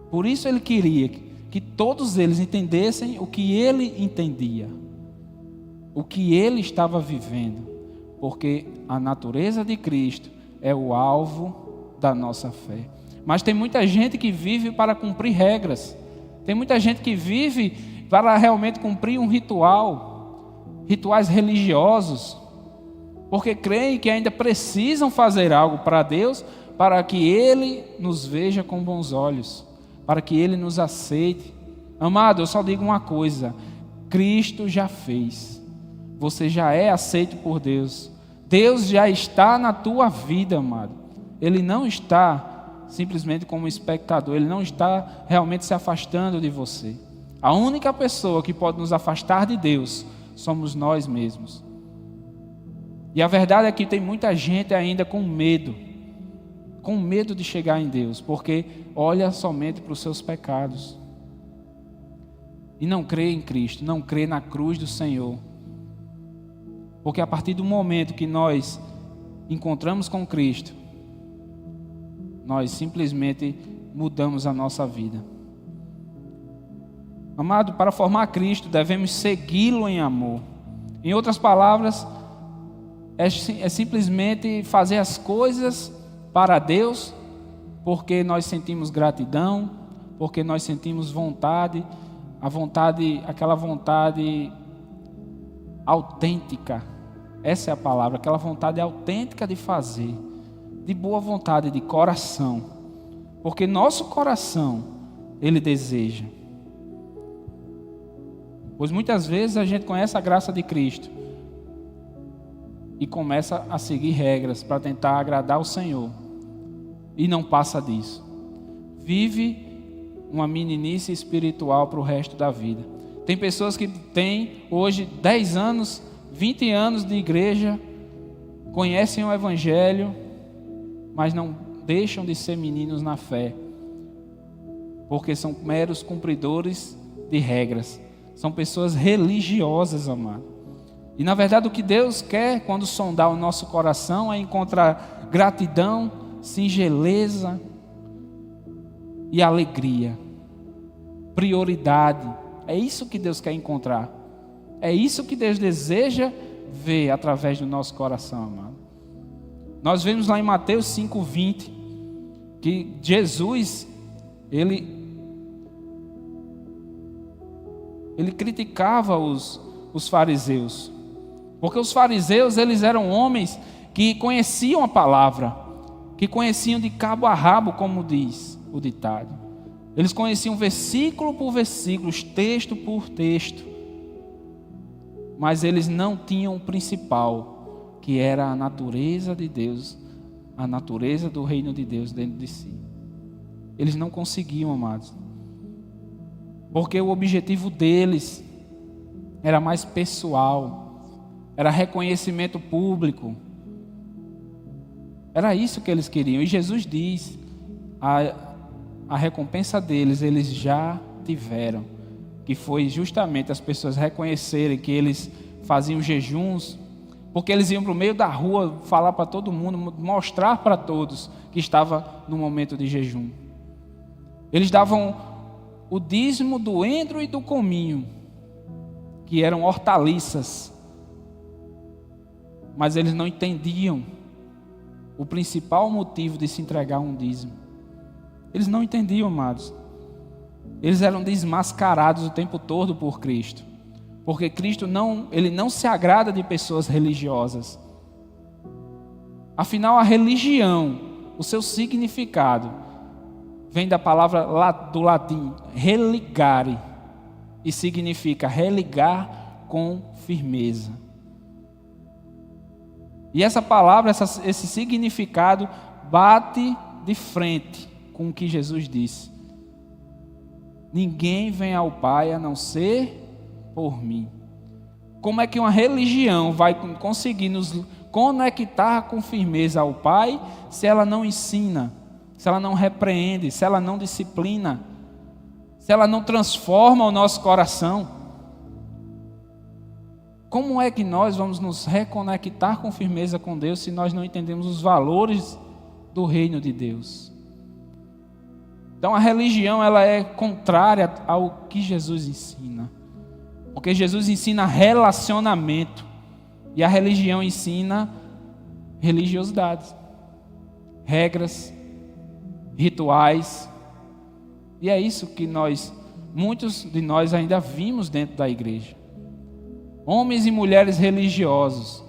Por isso ele queria que todos eles entendessem o que ele entendia, o que ele estava vivendo, porque a natureza de Cristo é o alvo da nossa fé. Mas tem muita gente que vive para cumprir regras, tem muita gente que vive para realmente cumprir um rituais religiosos, porque creem que ainda precisam fazer algo para Deus, para que Ele nos veja com bons olhos, para que Ele nos aceite. Amado, eu só digo uma coisa: Cristo já fez, você já é aceito por Deus. Deus já está na tua vida, amado. Ele não está simplesmente como espectador, Ele não está realmente se afastando de você. A única pessoa que pode nos afastar de Deus somos nós mesmos. E a verdade é que tem muita gente ainda com medo de chegar em Deus, porque olha somente para os seus pecados. e não crê em Cristo, não crê na cruz do Senhor. Porque a partir do momento que nós encontramos com Cristo, nós simplesmente mudamos a nossa vida. Amado, para formar Cristo, devemos segui-lo em amor. Em outras palavras, é simplesmente fazer as coisas para Deus, porque nós sentimos gratidão, porque nós sentimos vontade, aquela vontade autêntica. Essa é a palavra, aquela vontade autêntica de fazer, de boa vontade, de coração. Porque nosso coração, ele deseja. Pois muitas vezes a gente conhece a graça de Cristo e começa a seguir regras para tentar agradar o Senhor. E não passa disso. Vive uma meninice espiritual para o resto da vida. Tem pessoas que têm hoje 10 anos, 20 anos de igreja, conhecem o Evangelho, mas não deixam de ser meninos na fé, porque são meros cumpridores de regras. São pessoas religiosas, amado. E na verdade o que Deus quer quando sondar o nosso coração é encontrar gratidão, singeleza e alegria, prioridade. É isso que Deus quer encontrar. É isso que Deus deseja ver através do nosso coração, amado. Nós vemos lá em Mateus 5:20 que Jesus, ele criticava os fariseus, porque os fariseus, eles eram homens que conheciam a palavra, que conheciam de cabo a rabo, como diz o ditado. Eles conheciam versículo por versículo, texto por texto, mas eles não tinham o principal, que era a natureza de Deus, a natureza do reino de Deus dentro de si. Eles não conseguiam, amados, porque o objetivo deles era mais pessoal, era reconhecimento público, era isso que eles queriam. E Jesus diz, a recompensa deles, eles já tiveram, que foi justamente as pessoas reconhecerem que eles faziam jejuns, porque eles iam para o meio da rua falar para todo mundo, mostrar para todos que estava no momento de jejum. Eles davam o dízimo do endro e do cominho, que eram hortaliças, mas eles não entendiam o principal motivo de se entregar um dízimo. Eles não entendiam, amados. Eles eram desmascarados o tempo todo por Cristo, porque Cristo ele não se agrada de pessoas religiosas. Afinal, a religião, o seu significado, vem da palavra do latim religare, e significa religar com firmeza. E essa palavra, esse significado bate de frente com o que Jesus disse: ninguém vem ao Pai a não ser por mim. Como é que uma religião vai conseguir nos conectar com firmeza ao Pai se ela não ensina, se ela não repreende, se ela não disciplina, se ela não transforma o nosso coração? Como é que nós vamos nos reconectar com firmeza com Deus se nós não entendemos os valores do reino de Deus? Então a religião, ela é contrária ao que Jesus ensina, porque Jesus ensina relacionamento e a religião ensina religiosidade, regras, rituais. E é isso que muitos de nós ainda vimos dentro da igreja. Homens e mulheres religiosos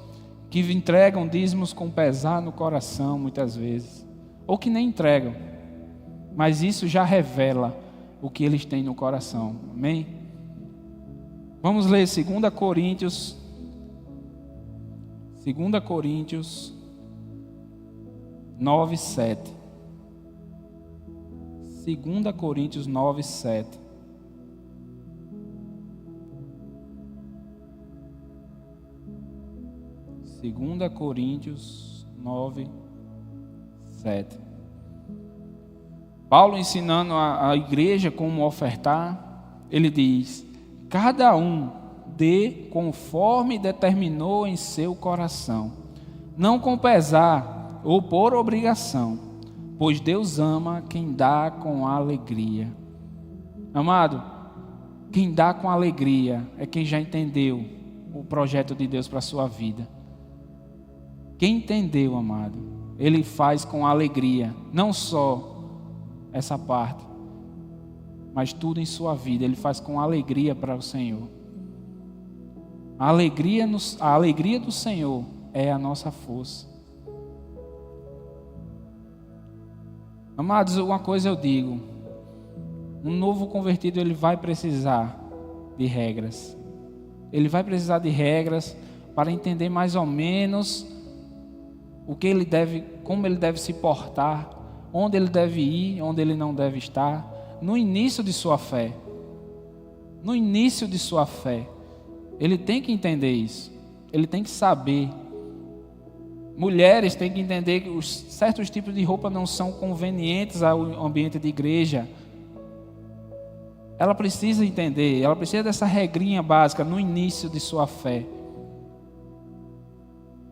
que entregam dízimos com pesar no coração muitas vezes, ou que nem entregam, mas isso já revela o que eles têm no coração. Amém? Vamos ler 2 Coríntios 9:7. 2 Coríntios 9:7. Segunda Coríntios 9:7. Paulo ensinando a igreja como ofertar, ele diz: cada um dê conforme determinou em seu coração, não com pesar ou por obrigação, pois Deus ama quem dá com alegria. Amado, quem dá com alegria é quem já entendeu o projeto de Deus para a sua vida. Quem entendeu, amado, ele faz com alegria, não só essa parte, mas tudo em sua vida, ele faz com alegria para o Senhor. A alegria do Senhor é a nossa força. Amados, uma coisa eu digo, um novo convertido ele vai precisar de regras. Ele vai precisar de regras para entender mais ou menos o que ele deve, como ele deve se portar, onde ele deve ir, onde ele não deve estar, no início de sua fé. No início de sua fé. Ele tem que entender isso. Ele tem que saber. Mulheres têm que entender que certos tipos de roupa não são convenientes ao ambiente de igreja. Ela precisa entender, ela precisa dessa regrinha básica no início de sua fé.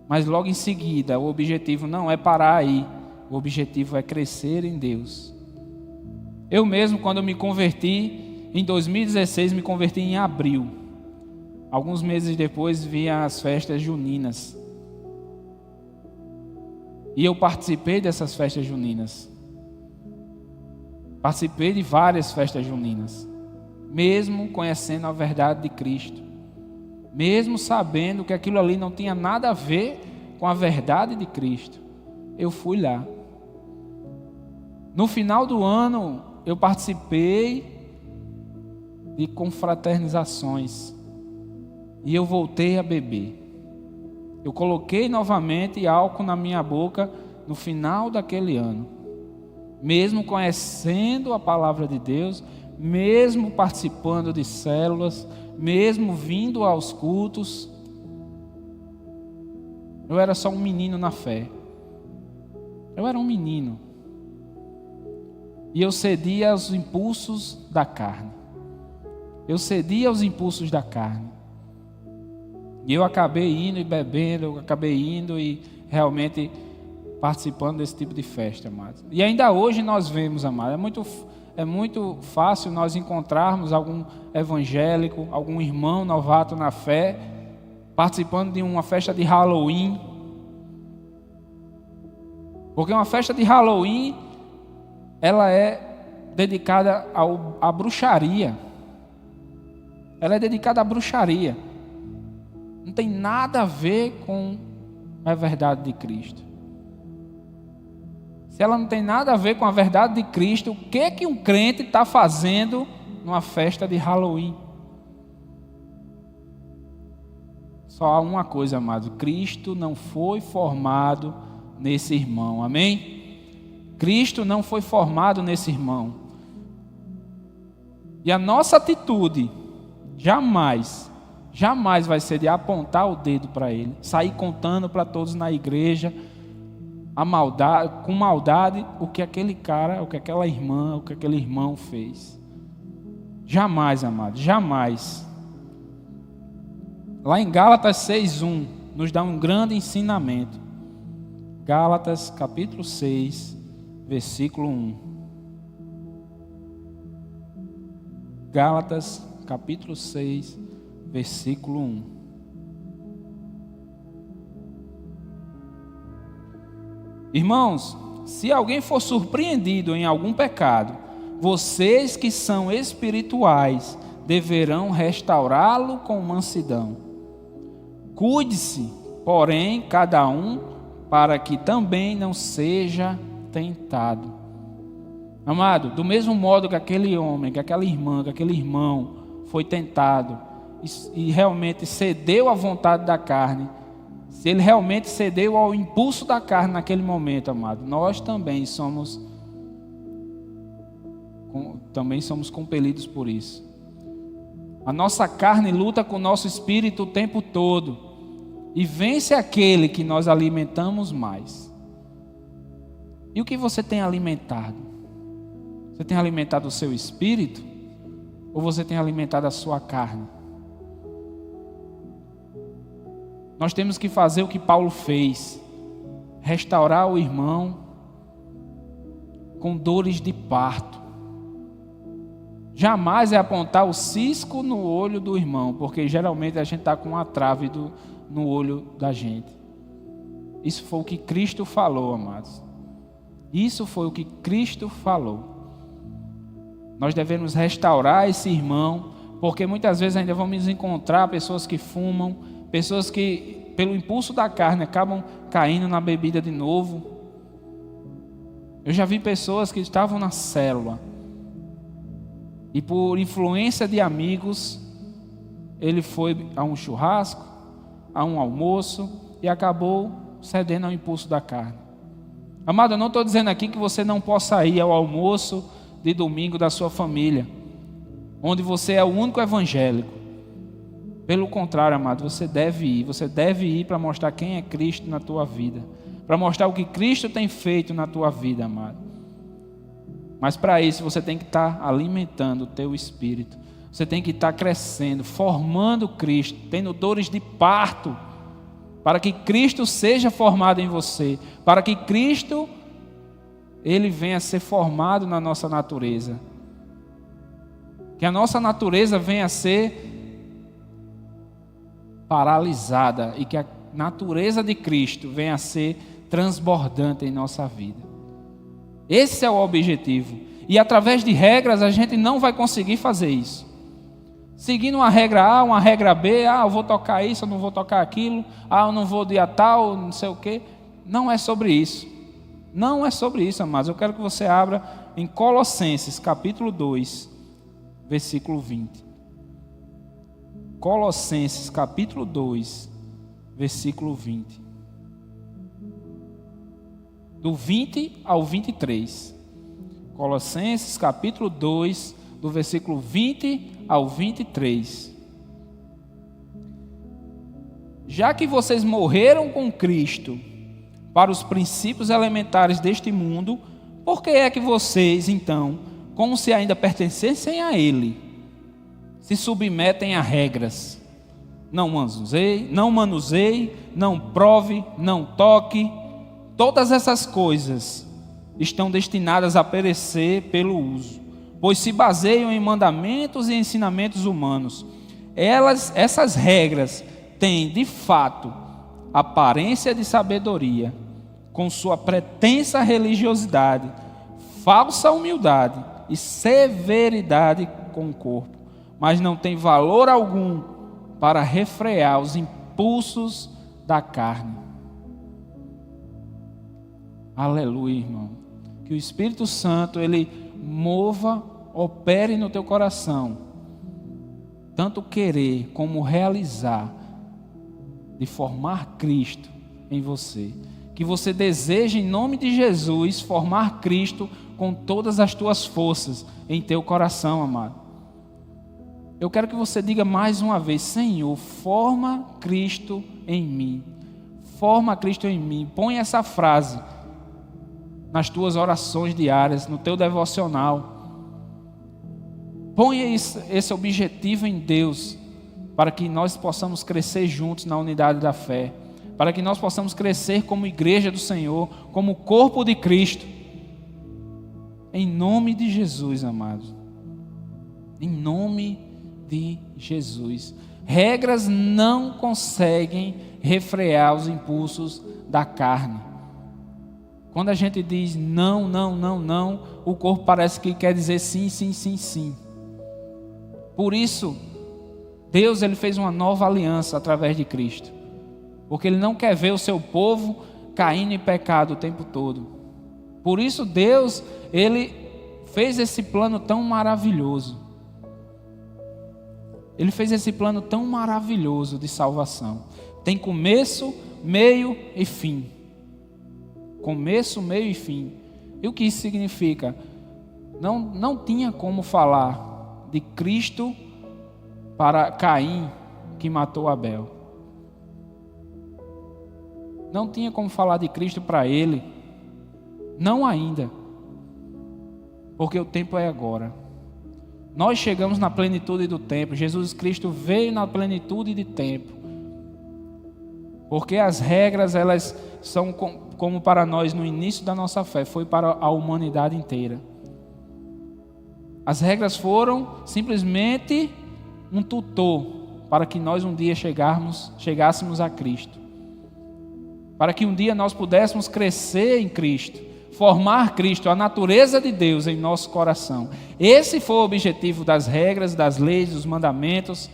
Mas logo em seguida, o objetivo não é parar aí. O objetivo é crescer em Deus. Eu mesmo, quando eu me converti, em 2016, me converti em abril. Alguns meses depois, vinha as festas juninas. E eu participei dessas festas juninas. Participei de várias festas juninas. Mesmo conhecendo a verdade de Cristo. Mesmo sabendo que aquilo ali não tinha nada a ver com a verdade de Cristo. Eu fui lá. No final do ano, eu participei de confraternizações. E eu voltei a beber. Eu coloquei novamente álcool na minha boca no final daquele ano. Mesmo conhecendo a palavra de Deus, mesmo participando de células, mesmo vindo aos cultos, eu era só um menino na fé. Eu era um menino. E eu cedia aos impulsos da carne. Eu cedia aos impulsos da carne. E eu acabei indo e bebendo, eu acabei indo e realmente participando desse tipo de festa, amados. E ainda hoje nós vemos, amados, é muito fácil nós encontrarmos algum evangélico, algum irmão novato na fé, participando de uma festa de Halloween. Porque uma festa de Halloween, ela é dedicada à bruxaria. Ela é dedicada à bruxaria. Não tem nada a ver com a verdade de Cristo. Se ela não tem nada a ver com a verdade de Cristo, o que um crente está fazendo numa festa de Halloween? Só há uma coisa, amado: Cristo não foi formado nesse irmão, amém? Cristo não foi formado nesse irmão. E a nossa atitude jamais vai ser de apontar o dedo para ele, sair contando para todos na igreja com maldade o que aquele cara, o que aquela irmã, o que aquele irmão fez. Jamais, amado, jamais. Lá em Gálatas 6:1 nos dá um grande ensinamento. Gálatas capítulo 6, versículo 1. Gálatas capítulo 6, versículo 1. Irmãos, se alguém for surpreendido em algum pecado, vocês que são espirituais deverão restaurá-lo com mansidão. Cuide-se, porém, cada um, para que também não seja tentado. Amado, do mesmo modo que aquele homem, que aquela irmã, que aquele irmão foi tentado e realmente cedeu à vontade da carne, se ele realmente cedeu ao impulso da carne naquele momento, amado, nós também somos compelidos por isso. A nossa carne luta com o nosso espírito o tempo todo e vence aquele que nós alimentamos mais. E o que você tem alimentado? Você tem alimentado o seu espírito? Ou você tem alimentado a sua carne? Nós temos que fazer o que Paulo fez: restaurar o irmão com dores de parto. Jamais é apontar o cisco no olho do irmão, porque geralmente a gente está com uma trave no olho da gente. Isso foi o que Cristo falou, amados. Isso foi o que Cristo falou. Nós devemos restaurar esse irmão, porque muitas vezes ainda vamos encontrar pessoas que fumam, pessoas que, pelo impulso da carne, acabam caindo na bebida de novo. Eu já vi pessoas que estavam na célula e, por influência de amigos, ele foi a um churrasco, a um almoço e acabou cedendo ao impulso da carne. Amado, eu não estou dizendo aqui que você não possa ir ao almoço de domingo da sua família, onde você é o único evangélico. Pelo contrário, amado, você deve ir para mostrar quem é Cristo na tua vida, para mostrar o que Cristo tem feito na tua vida, amado. Mas para isso você tem que estar alimentando o teu espírito, você tem que estar crescendo, formando Cristo, tendo dores de parto, para que Cristo seja formado em você, para que Cristo, Ele venha a ser formado na nossa natureza, que a nossa natureza venha a ser paralisada e que a natureza de Cristo venha a ser transbordante em nossa vida. Esse é o objetivo. E através de regras a gente não vai conseguir fazer isso. Seguindo uma regra A, uma regra B, eu vou tocar isso, eu não vou tocar aquilo, eu não vou dia tal, não sei o quê. Não é sobre isso. Não é sobre isso, amados. Eu quero que você abra em Colossenses, capítulo 2, versículo 20. Colossenses, capítulo 2, versículo 20. Do 20 ao 23. Colossenses, capítulo 2, do versículo 20 ao 23. Já que vocês morreram com Cristo para os princípios elementares deste mundo, por que é que vocês, então, como se ainda pertencessem a Ele, se submetem a regras? Não manuseie, não prove, não toque. Todas essas coisas estão destinadas a perecer pelo uso, pois se baseiam em mandamentos e ensinamentos humanos. Essas regras têm, de fato, aparência de sabedoria, com sua pretensa religiosidade, falsa humildade e severidade com o corpo, mas não tem valor algum para refrear os impulsos da carne. Aleluia, irmão. Que o Espírito Santo, Ele mova, opere no teu coração, tanto querer como realizar, de formar Cristo em você. Que você deseje, em nome de Jesus, formar Cristo com todas as tuas forças em teu coração, amado. Eu quero que você diga mais uma vez: Senhor, forma Cristo em mim. Forma Cristo em mim. Põe essa frase nas tuas orações diárias, no teu devocional. Ponha esse objetivo em Deus, para que nós possamos crescer juntos na unidade da fé, para que nós possamos crescer como igreja do Senhor, como corpo de Cristo. Em nome de Jesus, amados. Em nome de Jesus. Regras não conseguem refrear os impulsos da carne. Quando a gente diz não, não, não, não, o corpo parece que quer dizer sim, sim, sim, sim. Por isso, Deus, Ele fez uma nova aliança através de Cristo. Porque Ele não quer ver o seu povo caindo em pecado o tempo todo. Por isso, Deus, Ele fez esse plano tão maravilhoso. Ele fez esse plano tão maravilhoso de salvação. Tem começo, meio e fim. Começo, meio e fim. E o que isso significa? Não tinha como falar de Cristo para Caim, que matou Abel. Não tinha como falar de Cristo para ele. Não ainda. Porque o tempo é agora. Nós chegamos na plenitude do tempo. Jesus Cristo veio na plenitude de tempo. Porque as regras, elas são como para nós no início da nossa fé, foi para a humanidade inteira. As regras foram simplesmente um tutor para que nós um dia chegássemos a Cristo. Para que um dia nós pudéssemos crescer em Cristo. Formar Cristo, a natureza de Deus em nosso coração. Esse foi o objetivo das regras, das leis, dos mandamentos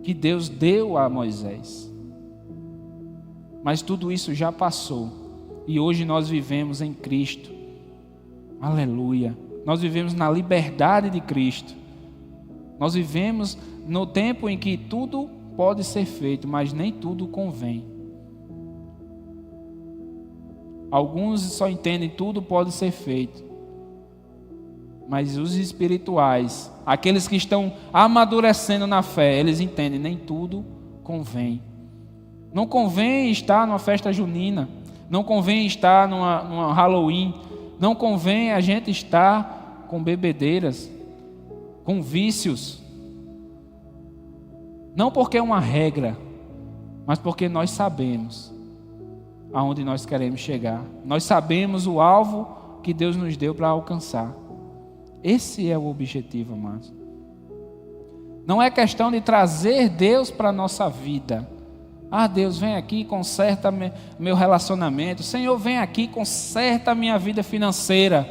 que Deus deu a Moisés. Mas tudo isso já passou e hoje nós vivemos em Cristo. Aleluia! Nós vivemos na liberdade de Cristo. Nós vivemos no tempo em que tudo pode ser feito, mas nem tudo convém. Alguns só entendem tudo pode ser feito. Mas os espirituais, aqueles que estão amadurecendo na fé, eles entendem, nem tudo convém. Não convém estar numa festa junina. Não convém estar numa Halloween. Não convém a gente estar com bebedeiras, com vícios. Não porque é uma regra, mas porque nós sabemos aonde nós queremos chegar. Nós sabemos o alvo que Deus nos deu para alcançar. Esse é o objetivo, amados. Não é questão de trazer Deus para a nossa vida. Ah, Deus, vem aqui e conserta meu relacionamento. Senhor, vem aqui e conserta a minha vida financeira.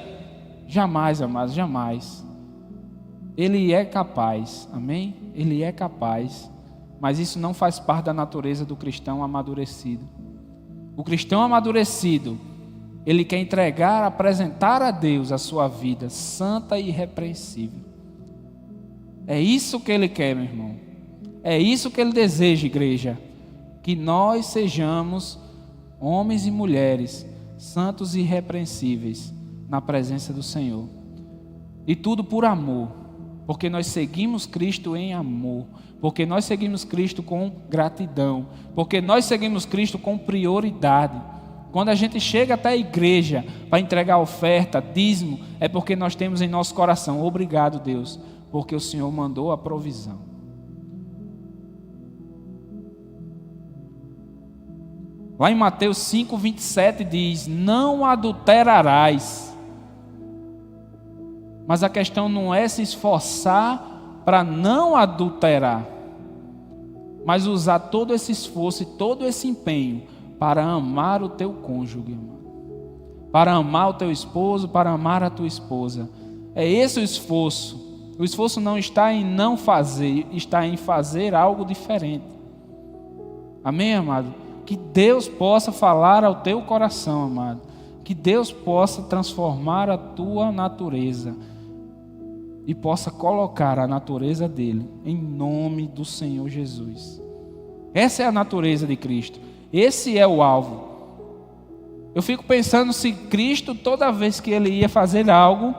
Jamais, amados, jamais. Ele é capaz, amém? Ele é capaz. Mas isso não faz parte da natureza do cristão amadurecido. O cristão amadurecido, ele quer entregar, apresentar a Deus a sua vida santa e irrepreensível. É isso que ele quer, meu irmão. É isso que ele deseja, igreja. Que nós sejamos homens e mulheres santos e irrepreensíveis na presença do Senhor. E tudo por amor. Porque nós seguimos Cristo em amor. Porque nós seguimos Cristo com gratidão. Porque nós seguimos Cristo com prioridade. Quando a gente chega até a igreja para entregar oferta, dízimo, é porque nós temos em nosso coração, obrigado, Deus, porque o Senhor mandou a provisão. Lá em Mateus 5:27 diz: não adulterarás. Mas a questão não é se esforçar para não adulterar, mas usar todo esse esforço e todo esse empenho para amar o teu cônjuge, irmão. Para amar o teu esposo, para amar a tua esposa. É esse o esforço. O esforço não está em não fazer, está em fazer algo diferente. Amém, amado? Que Deus possa falar ao teu coração, amado. Que Deus possa transformar a tua natureza e possa colocar a natureza dele em nome do Senhor Jesus. Essa é a natureza de Cristo. Esse é o alvo. Eu fico pensando se Cristo, toda vez que ele ia fazer algo,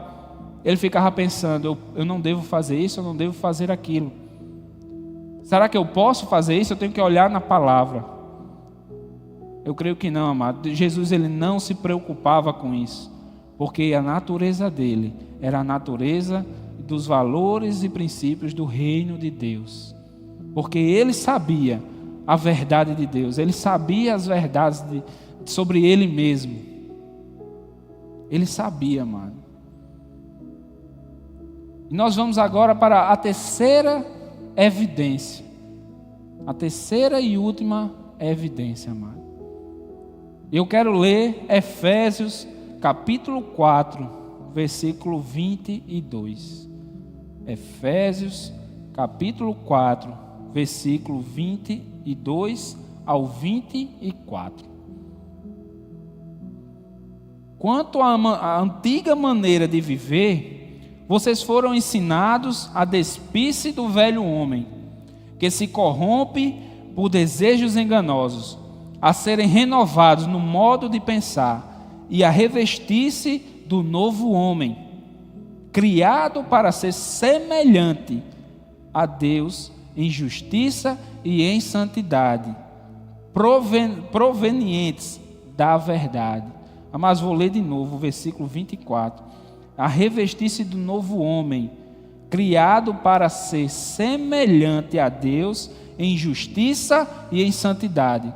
ele ficava pensando, eu não devo fazer isso, eu não devo fazer aquilo. Será que eu posso fazer isso? Eu tenho que olhar na palavra. Eu creio que não, amado. Jesus, ele não se preocupava com isso, porque a natureza dele era a natureza dos valores e princípios do reino de Deus. Porque ele sabia a verdade de Deus, ele sabia as verdades sobre ele mesmo. Ele sabia, amado. E nós vamos agora para a terceira evidência. A terceira e última evidência, amado. Eu quero ler Efésios capítulo 4, versículo 22. Efésios capítulo 4, versículo 22 ao 24. Quanto à antiga maneira de viver, vocês foram ensinados a despir-se do velho homem, que se corrompe por desejos enganosos, a serem renovados no modo de pensar e a revestir-se do novo homem, criado para ser semelhante a Deus em justiça e em santidade, provenientes da verdade. Mas vou ler de novo o versículo 24. a revestir-se do novo homem, criado para ser semelhante a Deus em justiça e em santidade,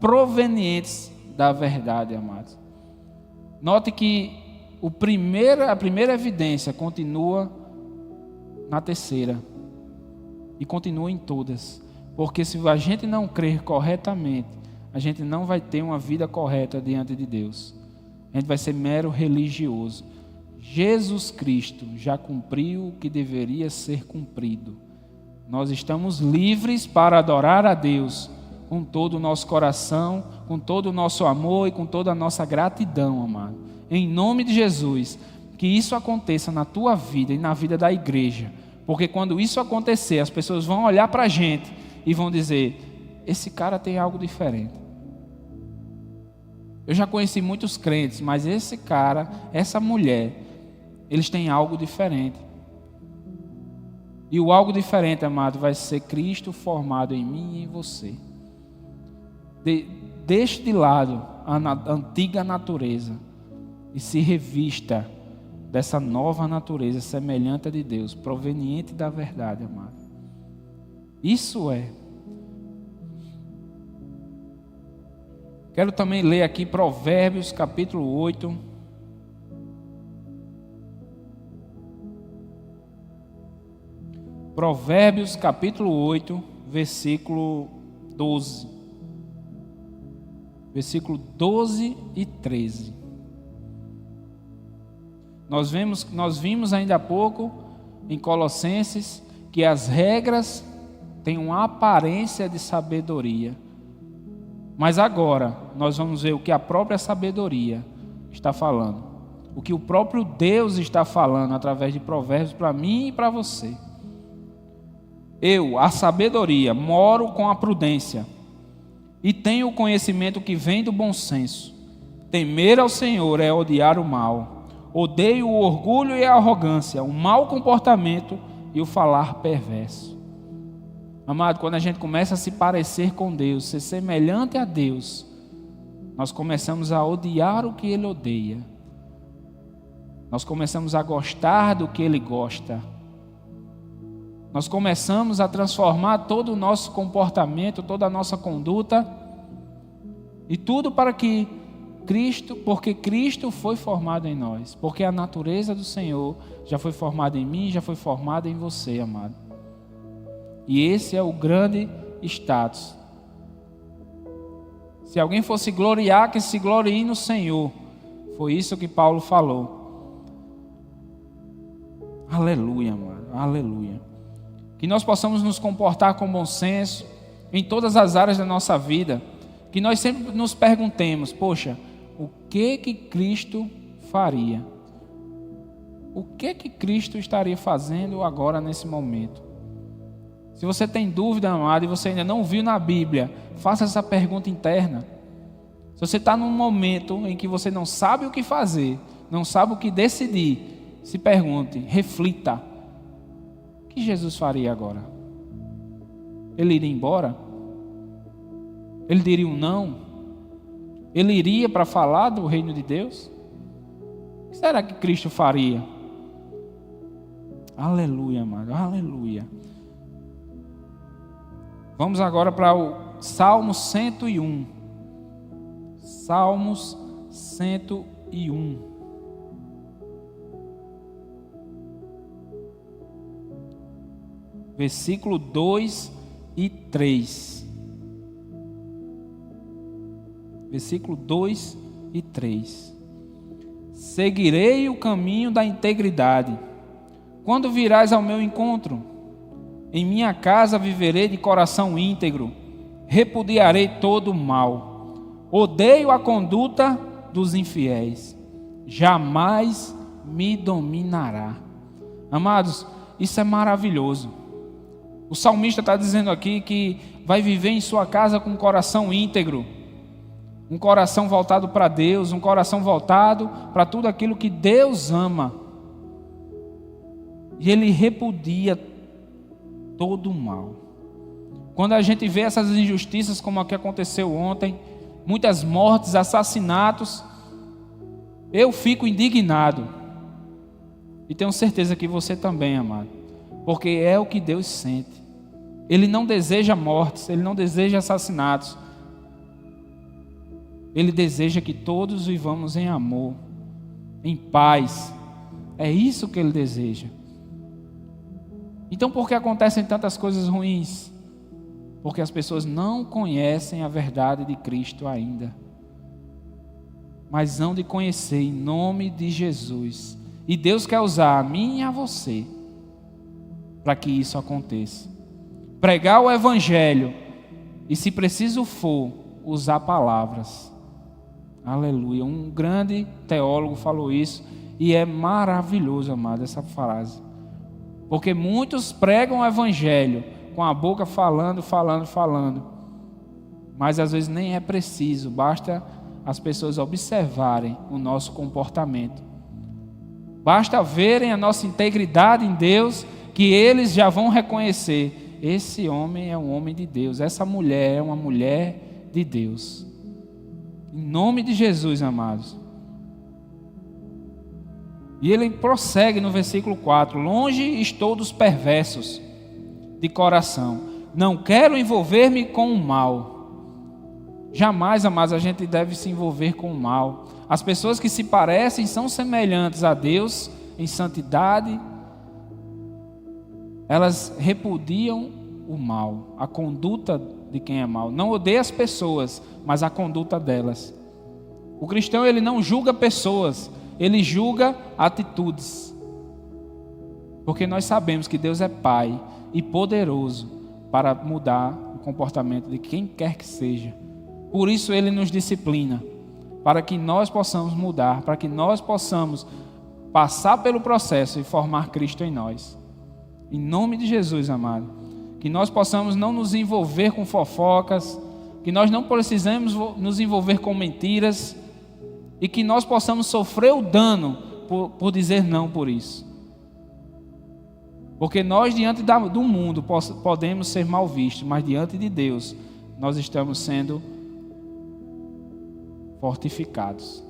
provenientes da verdade, amados. Note que a primeira evidência continua na terceira e continua em todas, porque se a gente não crer corretamente, a gente não vai ter uma vida correta diante de Deus. A gente vai ser mero religioso. Jesus Cristo já cumpriu o que deveria ser cumprido. Nós estamos livres para adorar a Deus com todo o nosso coração, com todo o nosso amor e com toda a nossa gratidão, amado. Em nome de Jesus, que isso aconteça na tua vida e na vida da igreja. Porque quando isso acontecer, as pessoas vão olhar para a gente e vão dizer: esse cara tem algo diferente. Eu já conheci muitos crentes, mas esse cara, essa mulher, eles têm algo diferente. E o algo diferente, amado, vai ser Cristo formado em mim e em você. Deixe de lado a antiga natureza e se revista dessa nova natureza semelhante a de Deus, proveniente da verdade, amado. Isso é. Quero também ler aqui Provérbios capítulo 8. Provérbios capítulo 8, versículo 12. Versículo 12 e 13. Nós vimos ainda há pouco em Colossenses que as regras têm uma aparência de sabedoria. Mas agora nós vamos ver o que a própria sabedoria está falando. O que o próprio Deus está falando através de provérbios para mim e para você. Eu, a sabedoria, moro com a prudência e tenho o conhecimento que vem do bom senso. Temer ao Senhor é odiar o mal. Odeio o orgulho e a arrogância, o mau comportamento e o falar perverso. Amado, quando a gente começa a se parecer com Deus, ser semelhante a Deus, nós começamos a odiar o que Ele odeia. Nós começamos a gostar do que Ele gosta. Nós começamos a transformar todo o nosso comportamento, toda a nossa conduta, e tudo para que porque Cristo foi formado em nós, porque a natureza do Senhor já foi formada em mim, já foi formada em você, amado. E esse é o grande status. Se alguém fosse gloriar, que se glorie no Senhor. Foi isso que Paulo falou. Aleluia, amado, aleluia. Que nós possamos nos comportar com bom senso em todas as áreas da nossa vida. Que nós sempre nos perguntemos: poxa, o que Cristo faria? O que Cristo estaria fazendo agora nesse momento? Se você tem dúvida, amado, e você ainda não viu na Bíblia, faça essa pergunta interna. Se você está num momento em que você não sabe o que fazer, não sabe o que decidir, se pergunte, reflita: o que Jesus faria agora? Ele iria embora? Ele diria um não? Ele iria para falar do reino de Deus? O que será que Cristo faria? Aleluia, amado, aleluia. Vamos agora para o Salmo 101. Salmos 101. Versículo 2 e 3. Versículo 2 e 3. Seguirei o caminho da integridade. Quando virás ao meu encontro, em minha casa viverei de coração íntegro, repudiarei todo o mal. Odeio a conduta dos infiéis, jamais me dominará. Amados, isso é maravilhoso. O salmista está dizendo aqui que vai viver em sua casa com um coração íntegro, um coração voltado para Deus, um coração voltado para tudo aquilo que Deus ama. E ele repudia todo o mal. Quando a gente vê essas injustiças como a que aconteceu ontem, muitas mortes, assassinatos, eu fico indignado. E tenho certeza que você também, amado. Porque é o que Deus sente. Ele não deseja mortes, Ele não deseja assassinatos. Ele deseja que todos vivamos em amor, em paz. É isso que Ele deseja. Então, por que acontecem tantas coisas ruins? Porque as pessoas não conhecem a verdade de Cristo ainda. Mas hão de conhecer em nome de Jesus. E Deus quer usar a mim e a você para que isso aconteça. Pregar o Evangelho e, se preciso for, usar palavras. Aleluia. Um grande teólogo falou isso e é maravilhoso, amado, essa frase. Porque muitos pregam o Evangelho com a boca falando, mas às vezes nem é preciso, basta as pessoas observarem o nosso comportamento. Basta verem a nossa integridade em Deus, que eles já vão reconhecer: esse homem é um homem de Deus, essa mulher é uma mulher de Deus. Em nome de Jesus, amados. E ele prossegue no versículo 4: longe estou dos perversos de coração, não quero envolver-me com o mal. Jamais, amados, a gente deve se envolver com o mal. As pessoas que se parecem são semelhantes a Deus em santidade, elas repudiam o mal, a conduta de quem é mal. Não odeia as pessoas, mas a conduta delas. O cristão, ele não julga pessoas, ele julga atitudes. Porque nós sabemos que Deus é Pai e poderoso para mudar o comportamento de quem quer que seja. Por isso Ele nos disciplina, para que nós possamos mudar, para que nós possamos passar pelo processo e formar Cristo em nós. Em nome de Jesus, amado, que nós possamos não nos envolver com fofocas, que nós não precisamos nos envolver com mentiras, e que nós possamos sofrer o dano por dizer não por isso. Porque nós, diante do mundo, podemos ser mal vistos, mas diante de Deus, nós estamos sendo fortificados.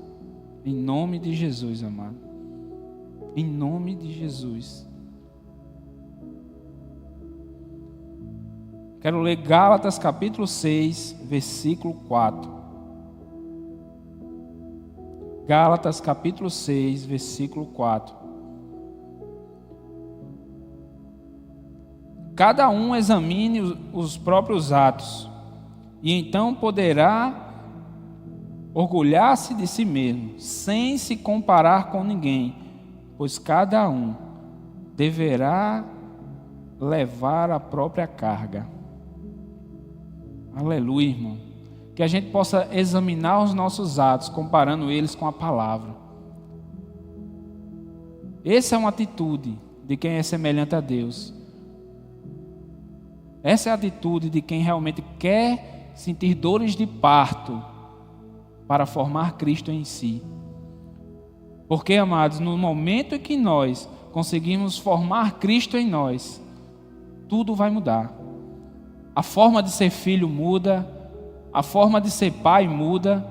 Em nome de Jesus, amado. Em nome de Jesus. Quero ler Gálatas capítulo 6, versículo 4. Gálatas capítulo 6, versículo 4. Cada um examine os próprios atos, e então poderá orgulhar-se de si mesmo, sem se comparar com ninguém, pois cada um deverá levar a própria carga. Aleluia, irmão. Que a gente possa examinar os nossos atos, comparando eles com a palavra. Essa é uma atitude de quem é semelhante a Deus. Essa é a atitude de quem realmente quer sentir dores de parto para formar Cristo em si. Porque, amados, no momento em que nós conseguimos formar Cristo em nós, tudo vai mudar. A forma de ser filho muda, a forma de ser pai muda,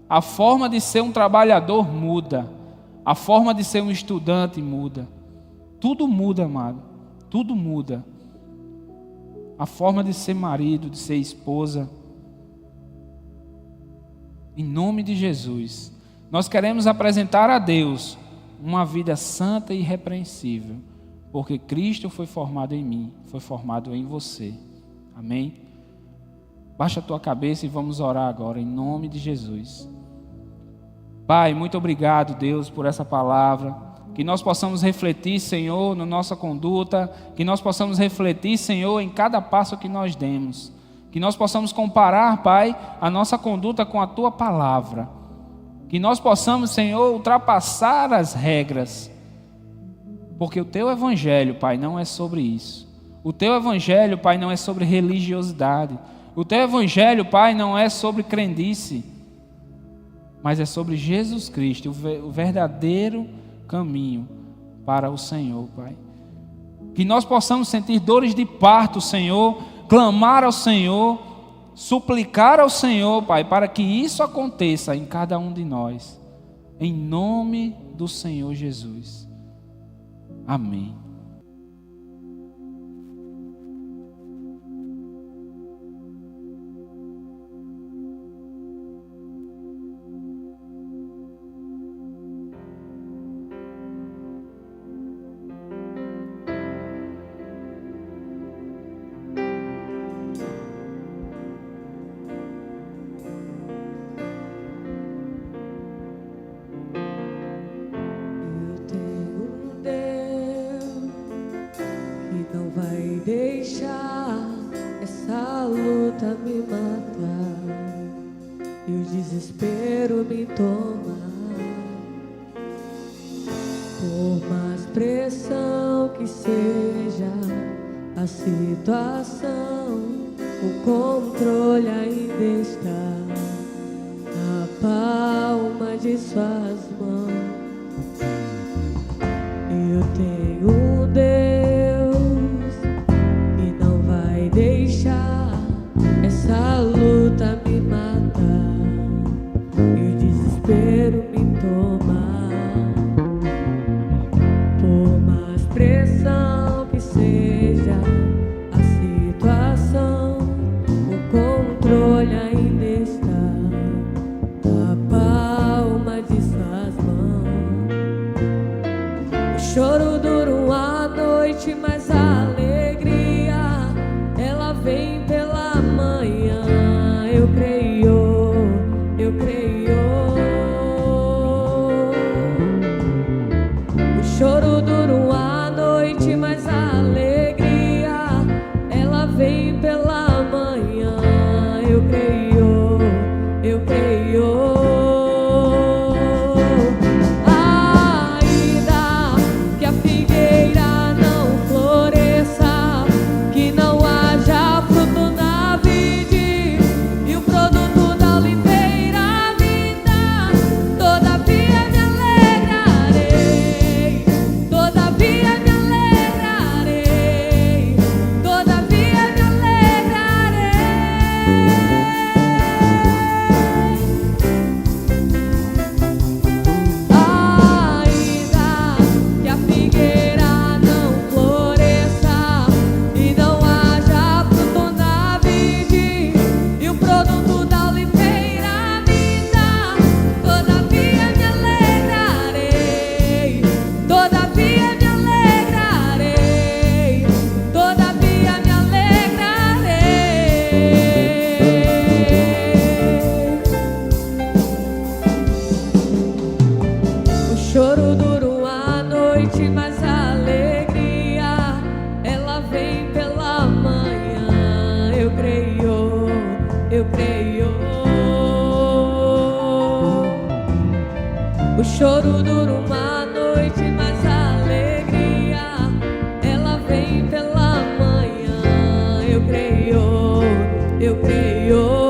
a forma de ser um trabalhador muda, a forma de ser um estudante muda. Tudo muda, amado, tudo muda. A forma de ser marido, de ser esposa. Em nome de Jesus, nós queremos apresentar a Deus uma vida santa e irrepreensível, porque Cristo foi formado em mim, foi formado em você. Amém? Baixa a tua cabeça e vamos orar agora, em nome de Jesus. Pai, muito obrigado, Deus, por essa palavra. Que nós possamos refletir, Senhor, na nossa conduta. Que nós possamos refletir, Senhor, em cada passo que nós demos. Que nós possamos comparar, Pai, a nossa conduta com a Tua palavra. Que nós possamos, Senhor, ultrapassar as regras. Porque o Teu Evangelho, Pai, não é sobre isso. O Teu Evangelho, Pai, não é sobre religiosidade. O Teu Evangelho, Pai, não é sobre crendice. Mas é sobre Jesus Cristo, o verdadeiro caminho para o Senhor, Pai. Que nós possamos sentir dores de parto, Senhor, clamar ao Senhor, suplicar ao Senhor, Pai, para que isso aconteça em cada um de nós, em nome do Senhor Jesus. Amém. Deixar essa luta me matar e o desespero me tomar. Por mais pressão que seja a situação, o controle ainda está na palma de suas mãos. Eu tenho um Deus que não vai deixar essa luta me matar e o desespero me tomar. Por mais pressão que seja a situação, o controle ainda está na palma de suas mãos. O choro dura uma noite, mas a alegria ela vem pela manhã. Eu creio, eu creio. O choro dura uma noite, mas a alegria ela vem pela manhã. Eu creio, eu creio. Choro dura uma noite, mas a alegria ela vem pela manhã. Eu creio, eu creio. O choro dura uma noite, mas a alegria ela vem pela manhã. Eu creio, eu creio.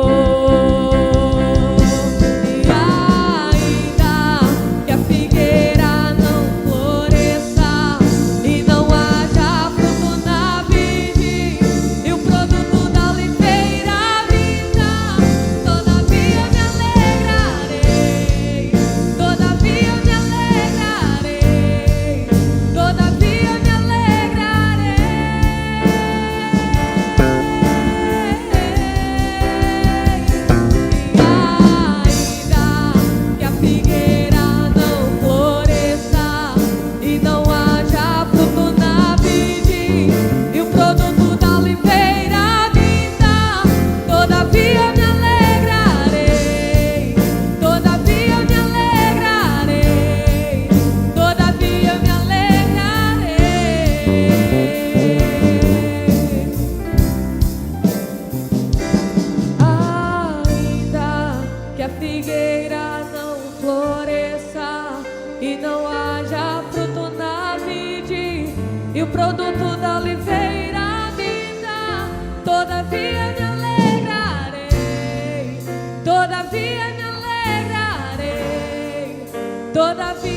E o produto da oliveira me dá, todavia me alegrarei, todavia me alegrarei, todavia